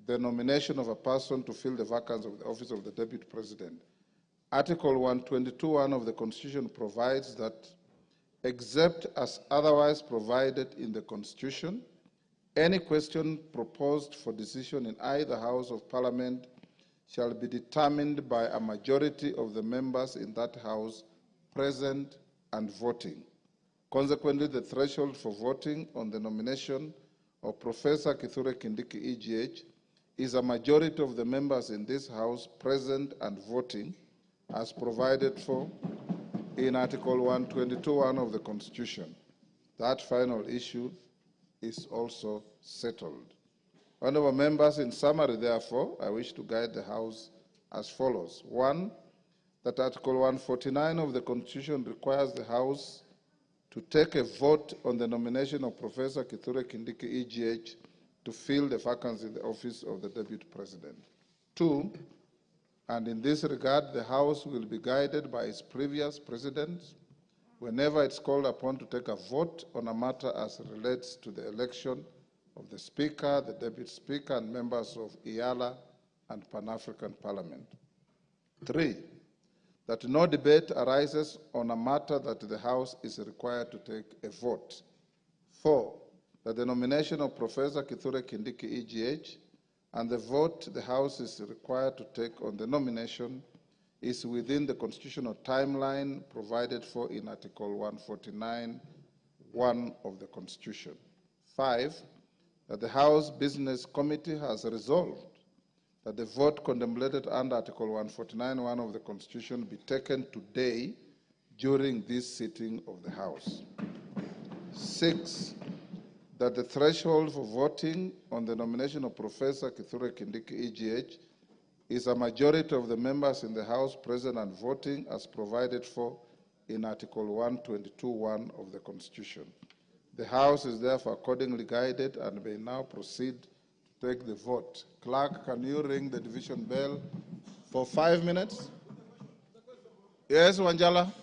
the nomination of a person to fill the vacancy of the office of the Deputy President. Article 122(1) of the Constitution provides that, except as otherwise provided in the Constitution, any question proposed for decision in either House of Parliament shall be determined by a majority of the members in that House present and voting. Consequently, the threshold for voting on the nomination of Professor Kithure Kindiki, EGH, is a majority of the members in this House present and voting, as provided for in Article 122(1) of the Constitution. That final issue is also settled. Honourable members, in summary, therefore, I wish to guide the House as follows. 1, that Article 149 of the Constitution requires the House to take a vote on the nomination of Professor Kithure Kindiki, EGH, to fill the vacancy in the office of the Deputy President. 2, and in this regard, the House will be guided by its previous precedents whenever it's called upon to take a vote on a matter as relates to the election of the Speaker, the Deputy Speaker, and members of IALA and Pan-African Parliament. 3, that no debate arises on a matter that the House is required to take a vote. 4, that the nomination of Professor Kithure Kindiki, EGH, and the vote the House is required to take on the nomination is within the constitutional timeline provided for in Article 149(1) of the Constitution. 5, that the House Business Committee has resolved that the vote contemplated under Article 149(1) of the Constitution be taken today during this sitting of the House. 6, that the threshold for voting on the nomination of Professor Kithure Kindiki, EGH, is a majority of the members in the House present and voting as provided for in Article 122(1) of the Constitution. The House is therefore accordingly guided and may now proceed to take the vote. Clerk, can you ring the division bell for 5 minutes? Yes, Wanjala.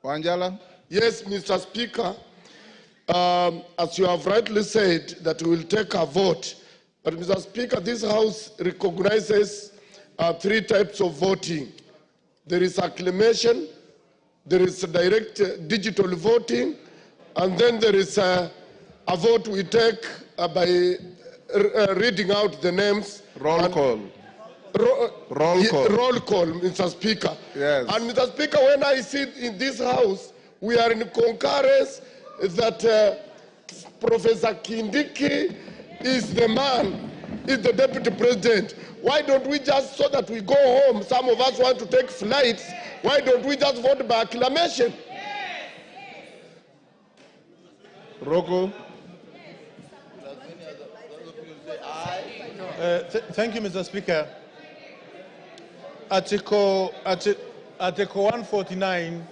Wanjala? Yes, Mr. Speaker. As you have rightly said, that we will take a vote. But, Mr. Speaker, this House recognizes 3 types of voting. There is acclamation, there is direct digital voting, and then there is a vote we take by reading out the names. Roll call. Roll call. Roll call, Mr. Speaker. Yes. And, Mr. Speaker, when I sit in this House, we are in concurrence that Professor Kindiki is the man, is the Deputy President. Why don't we just, so that we go home, some of us want to take flights, why don't we just vote by acclamation? Rocco? Thank you, Mr. Speaker. Article 149,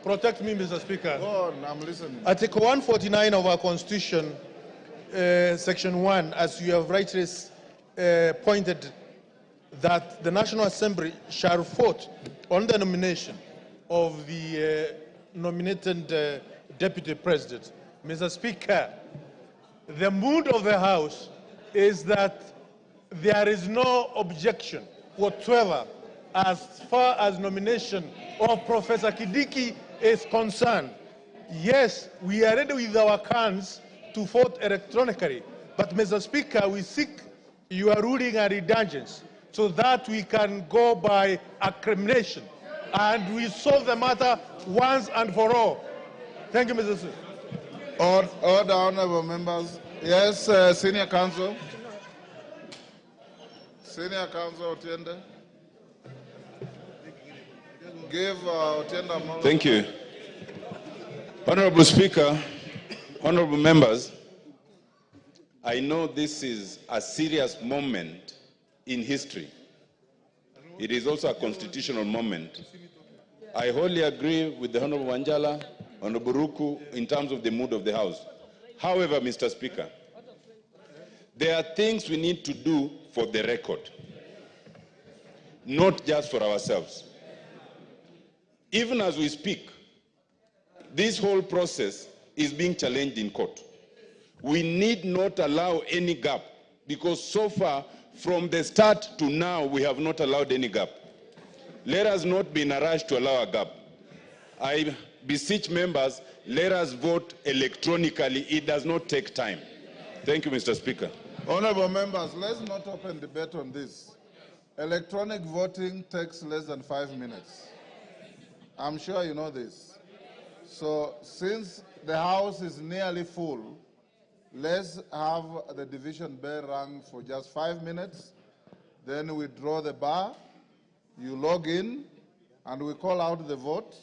protect me, Mr. Speaker. Go on, I'm listening. Article 149 of our Constitution, Section 1, as you have rightly pointed, that the National Assembly shall vote on the nomination of the nominated Deputy President. Mr. Speaker, the mood of the House is that there is no objection whatsoever as far as nomination of Professor Kindiki is concerned. Yes, we are ready with our cards to vote electronically, but Mr. Speaker, we seek your ruling and indulgence so that we can go by acclamation and we solve the matter once and for all. Thank you, Mr. Speaker. Order, honorable members. Yes, Senior Counsel. Senior Counsel Otiende. Give Otiende a moment. Thank you. Honorable Speaker, honorable members, I know this is a serious moment in history. It is also a constitutional moment. I wholly agree with the Honorable Wanjala, Honorable Ruku, in terms of the mood of the House. However, Mr. Speaker, there are things we need to do for the record, not just for ourselves. Even as we speak, this whole process is being challenged in court. We need not allow any gap, because so far, from the start to now, we have not allowed any gap. Let us not be in a rush to allow a gap. I beseech members, let us vote electronically. It does not take time. Thank you, Mr. Speaker. Honorable members, let's not open debate on this. Electronic voting takes less than 5 minutes. I'm sure you know this. So since the House is nearly full, let's have the division bell rung for just 5 minutes. Then we draw the bar, you log in, and we call out the vote.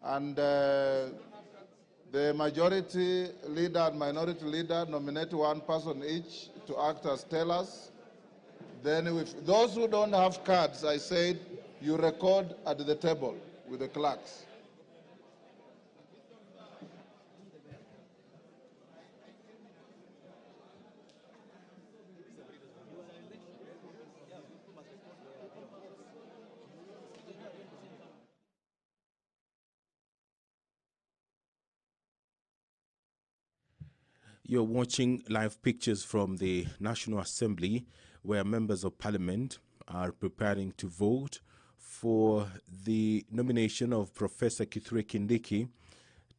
And the majority leader and minority leader nominate one person each to act as tellers. Then with those who don't have cards, I said, you record at the table with the clerks. You're watching live pictures from the National Assembly, where members of parliament are preparing to vote for the nomination of Professor Kithure Kindiki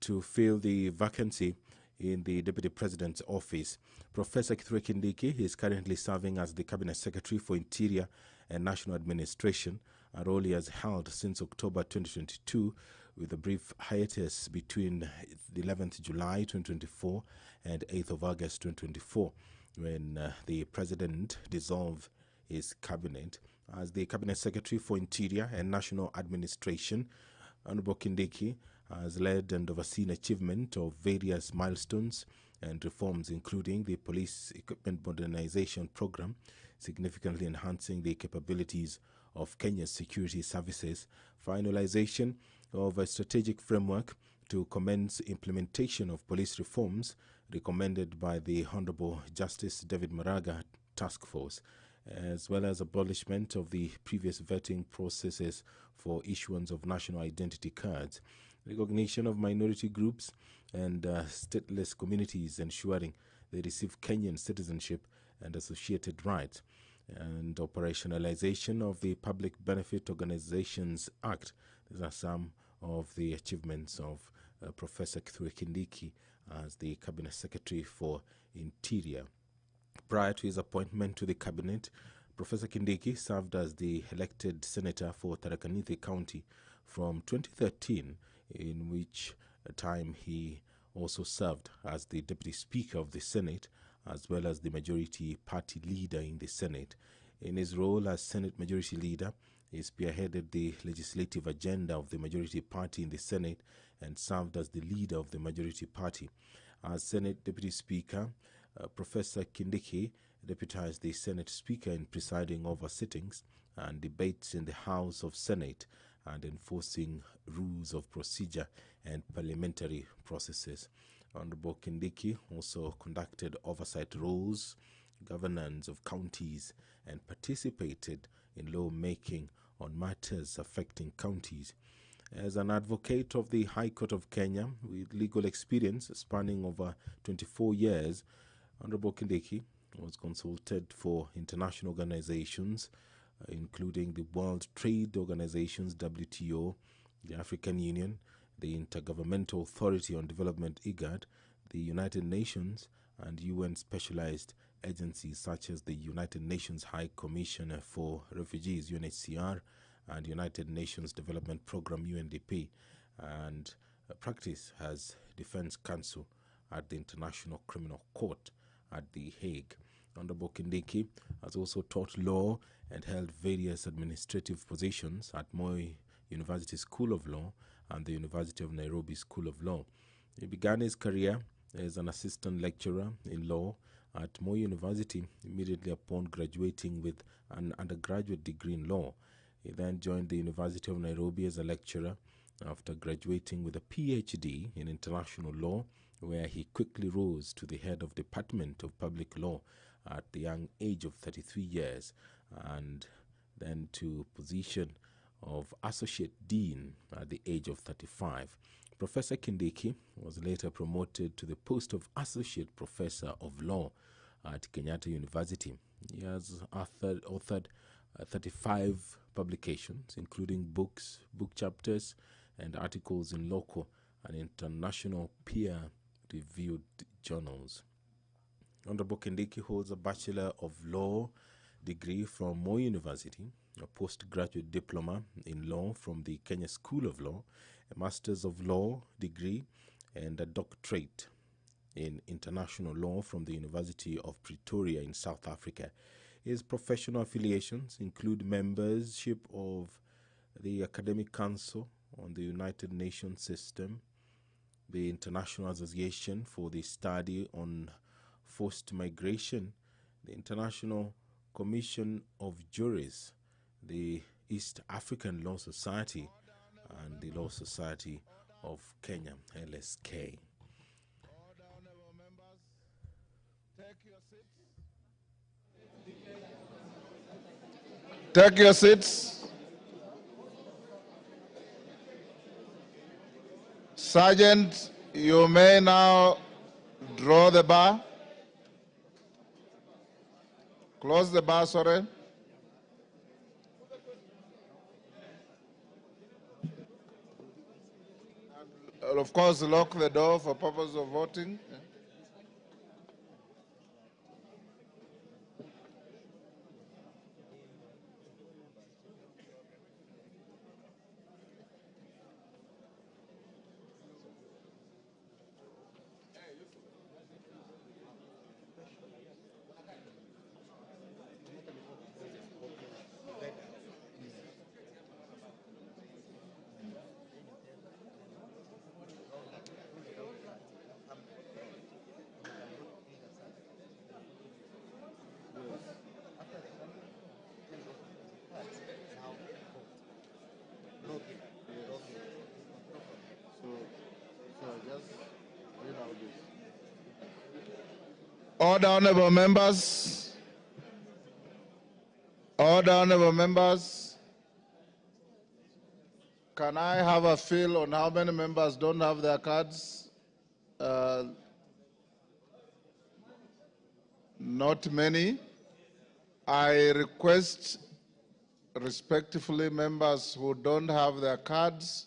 to fill the vacancy in the Deputy President's office. Professor Kithure Kindiki is currently serving as the Cabinet Secretary for Interior and National Administration, a role he has held since October 2022, with a brief hiatus between the 11th July 2024 and 8th of August 2024, when the President dissolved his cabinet. As the Cabinet Secretary for Interior and National Administration, Honorable Kindiki has led and overseen achievement of various milestones and reforms, including the Police Equipment Modernization Program, significantly enhancing the capabilities of Kenya's security services, finalization of a strategic framework to commence implementation of police reforms recommended by the Honorable Justice David Maraga Task Force, as well as abolishment of the previous vetting processes for issuance of national identity cards, recognition of minority groups and stateless communities, ensuring they receive Kenyan citizenship and associated rights, and operationalization of the Public Benefit Organizations Act. These are some of the achievements of Professor Kithure Kindiki as the Cabinet Secretary for Interior. Prior to his appointment to the Cabinet, Professor Kindiki served as the elected senator for Tharaka Nithi County from 2013, in which time he also served as the Deputy Speaker of the Senate, as well as the Majority Party Leader in the Senate. In his role as Senate Majority Leader, he spearheaded the legislative agenda of the Majority Party in the Senate and served as the leader of the Majority Party. As Senate Deputy Speaker, Professor Kindiki deputized the Senate Speaker in presiding over sittings and debates in the House of Senate and enforcing rules of procedure and parliamentary processes. Honorable Kindiki also conducted oversight roles, governance of counties, and participated in law-making on matters affecting counties. As an advocate of the High Court of Kenya with legal experience spanning over 24 years, Honorable Kindiki was consulted for international organizations, including the World Trade Organizations, WTO, the African Union, the Intergovernmental Authority on Development, IGAD, the United Nations, and UN specialized agencies such as the United Nations High Commissioner for Refugees, UNHCR, and United Nations Development Program, UNDP, and practice as defense counsel at the International Criminal Court at The Hague. Honorable Kindiki has also taught law and held various administrative positions at Moi University School of Law and the University of Nairobi School of Law. He began his career as an assistant lecturer in law at Moi University immediately upon graduating with an undergraduate degree in law. He then joined the University of Nairobi as a lecturer after graduating with a PhD in international law, where he quickly rose to the head of Department of Public Law at the young age of 33 years, and then to position of Associate Dean at the age of 35. Professor Kindiki was later promoted to the post of Associate Professor of Law at Kenyatta University. He has authored 35 publications, including books, book chapters, and articles in local and international peer-reviewed journals. Honorable Kindiki holds a Bachelor of Law degree from Moi University, a postgraduate diploma in law from the Kenya School of Law, a Master's of Law degree, and a doctorate in international law from the University of Pretoria in South Africa. His professional affiliations include membership of the Academic Council on the United Nations System, the International Association for the Study on Forced Migration, the International Commission of Juries, the East African Law Society, and the Law Society of Kenya, LSK. Take your seats. Sergeant, you may now draw the bar. Close the bar, sorry. And of course, lock the door for purpose of voting. Order, honorable members. Order, honorable members. Can I have a feel on how many members don't have their cards? Not many. I request respectfully members who don't have their cards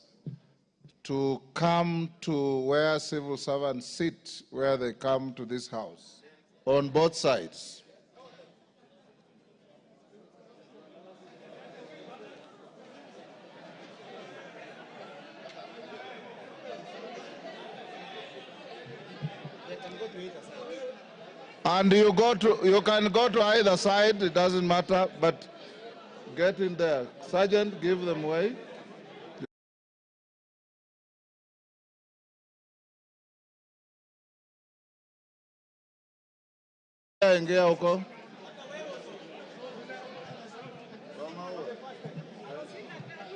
to come to where civil servants sit, where they come to this house, on both sides. And you can go to either side, it doesn't matter, but get in there. Sergeant, give them way. Ingia huko.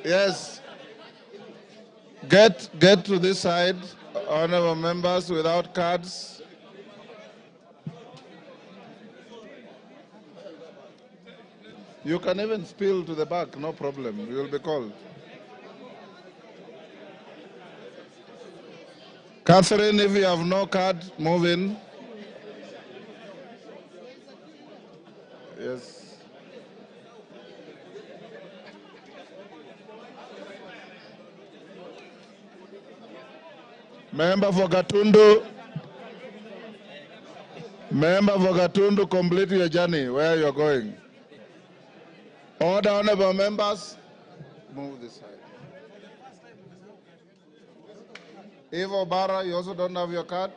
Yes. Get to this side, honorable members without cards. You can even spill to the back, no problem. You will be called. Catherine, if you have no card, move in. Yes. Member for Gatundu. Member for Gatundu, complete your journey where you're going. Order, honorable members. Move this side. Eva Barra, you also don't have your card.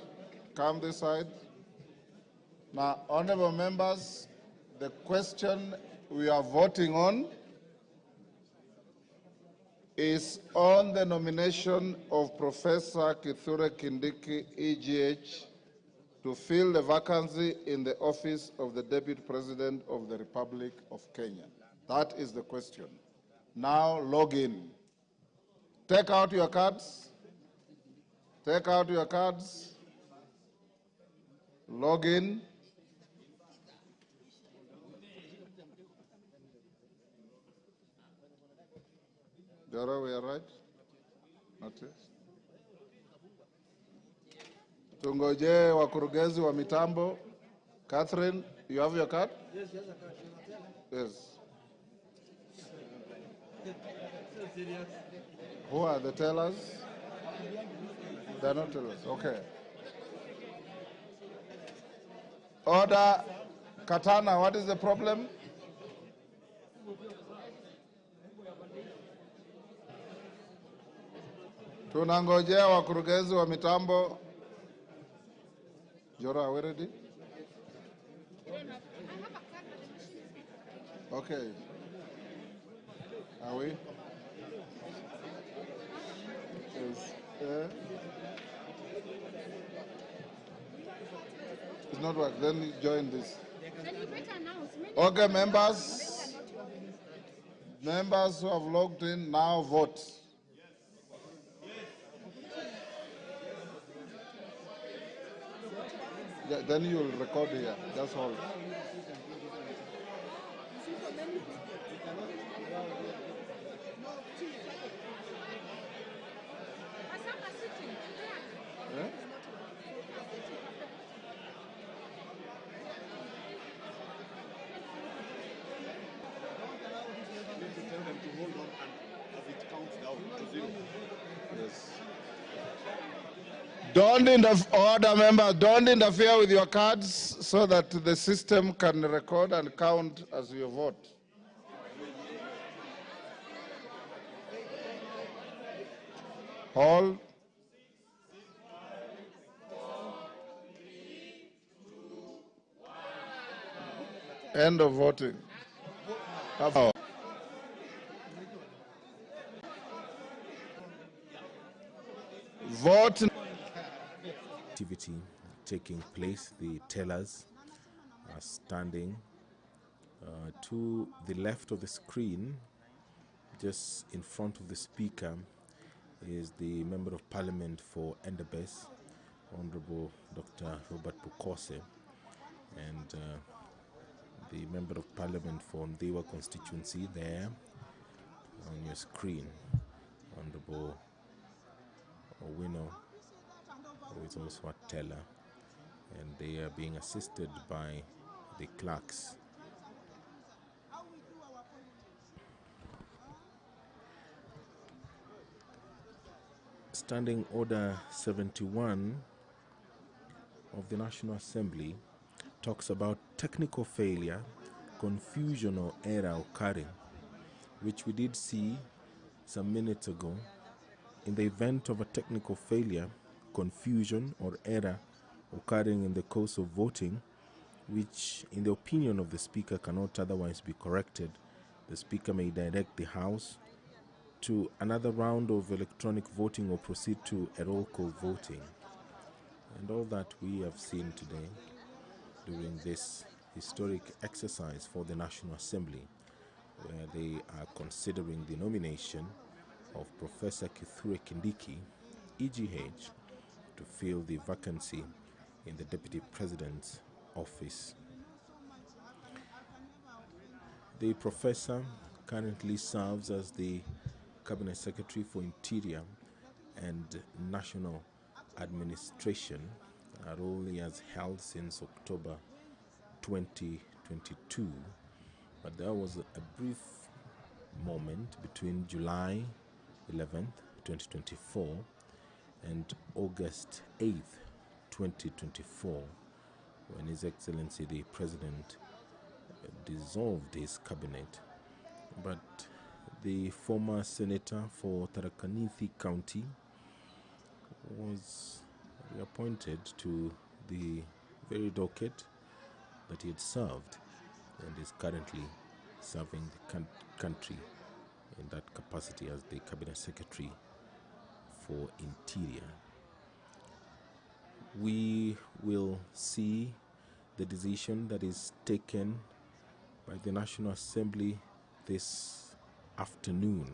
Come this side. Now, honorable members, the question we are voting on is on the nomination of Professor Kithure Kindiki, EGH, to fill the vacancy in the office of the Deputy President of the Republic of Kenya. That is the question. Now log in. Take out your cards. Take out your cards. Log in. Dora, we are right? Not yet. Tungoje wakurugenzi wa mitambo. Catherine, you have your card? Yes, yes, I card. Yes. Who are the tellers? They're not tellers. Okay. Order. Katana, what is the problem? Tunangojea wakurugenzi wa mitambo. Jora, are we ready? Okay. Are we? Yes. It's not work. Then you join this. Okay, members. Members who have logged in now vote. Then you will record here. That's all. Yes. Don't order, members, don't interfere with your cards so that the system can record and count as you vote. Hold. End of voting. Vote. Activity taking place. The tellers are standing to the left of the screen. Just in front of the speaker is the Member of Parliament for Endebess, Honorable Dr. Robert Bukose, and the Member of Parliament for Mdewa constituency there on your screen, Honorable Owino, who is also a teller, and they are being assisted by the clerks. Standing Order 71 of the National Assembly talks about technical failure, confusion or error occurring, which we did see some minutes ago. In the event of a technical failure, confusion or error occurring in the course of voting, which in the opinion of the Speaker cannot otherwise be corrected, the Speaker may direct the House to another round of electronic voting or proceed to a roll call voting. And all that we have seen today during this historic exercise for the National Assembly, where they are considering the nomination of Professor Kithure Kindiki, EGH, to fill the vacancy in the Deputy President's office. The professor currently serves as the Cabinet Secretary for Interior and National Administration, a role he has held since October 2022. But there was a brief moment between July 11th, 2024 and August 8th, 2024, when His Excellency the President dissolved his cabinet. But the former senator for Tharaka Nithi County was reappointed to the very docket that he had served and is currently serving the country in that capacity as the Cabinet Secretary for Interior. We will see the decision that is taken by the National Assembly this afternoon.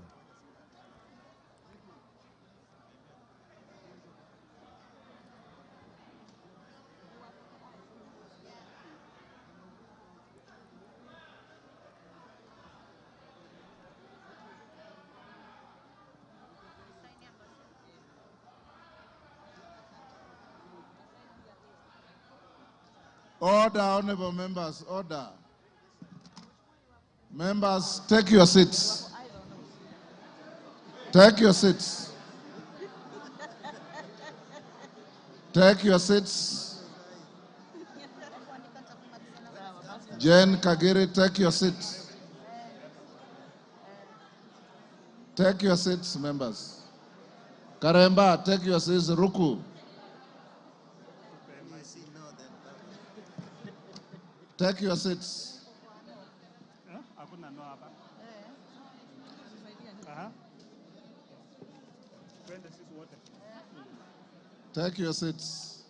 Order, honorable members, order. Members, take your seats. Take your seats. Take your seats. Jane Kagiri, take your seats. Take your seats, members. Karemba, take your seats. Ruku. Take your seats. Take your seats.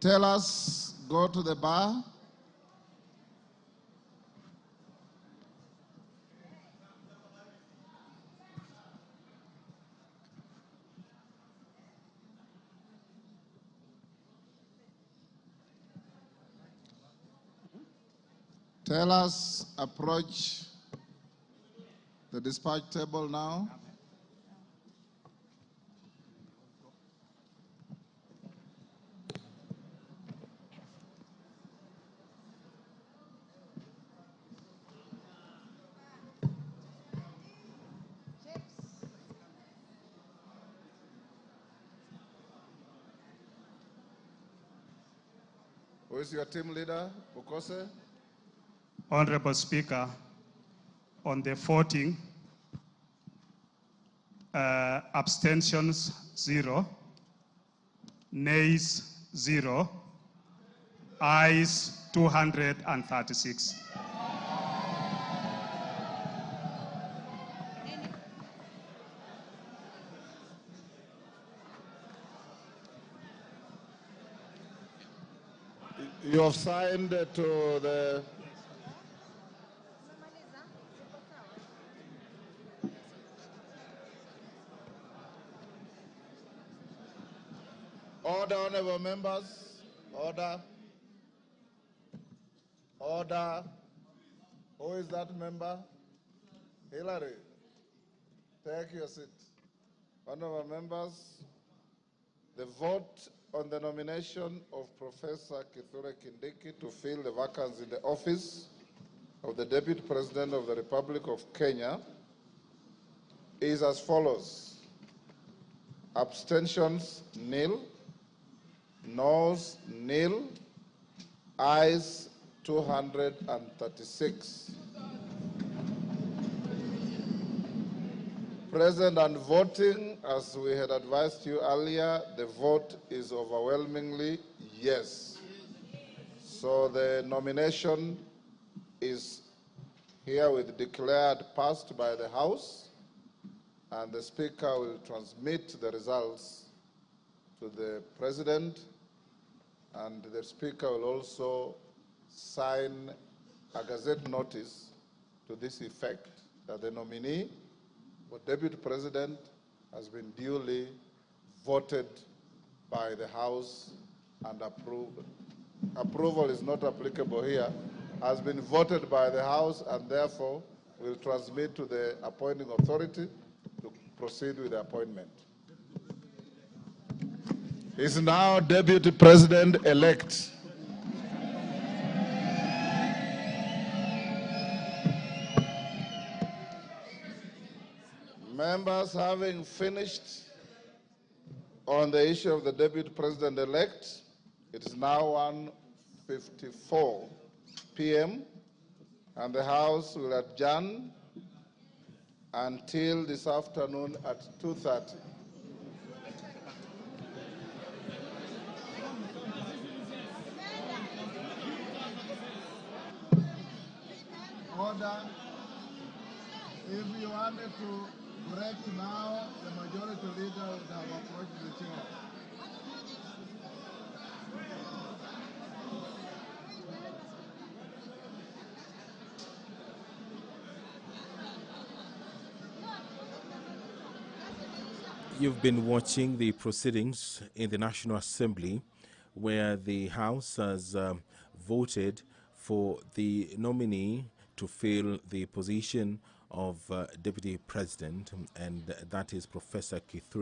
Tell us, go to the bar. Tell us, approach the dispatch table now. Who is your team leader, Bukose? Honorable Speaker, on the voting, abstentions 0, nays 0, ayes 236. You have signed to the... Order, honorable members. Order. Order. Who is that member? Hillary. Take your seat. Honorable members, the vote on the nomination of Professor Kithure Kindiki to fill the vacancy in the office of the Deputy President of the Republic of Kenya is as follows. Abstentions, nil. Noes, nil. Ayes, 236. Present and voting, as we had advised you earlier, the vote is overwhelmingly yes. So the nomination is herewith declared passed by the House, and the Speaker will transmit the results to the President, and the Speaker will also sign a Gazette notice to this effect that the nominee for Deputy President has been duly voted by the House and approved. Approval is not applicable here. Has been voted by the House and therefore will transmit to the appointing authority to proceed with the appointment. He is now Deputy President-elect. Members, having finished on the issue of the Deputy President-elect, it is now 1:54 p.m. and the House will adjourn until this afternoon at 2:30. Order. If you wanted to break now, the majority leader would have approached the chair. You've been watching the proceedings in the National Assembly, where the House has voted for the nominee to fill the position of Deputy President, and that is Professor Kithure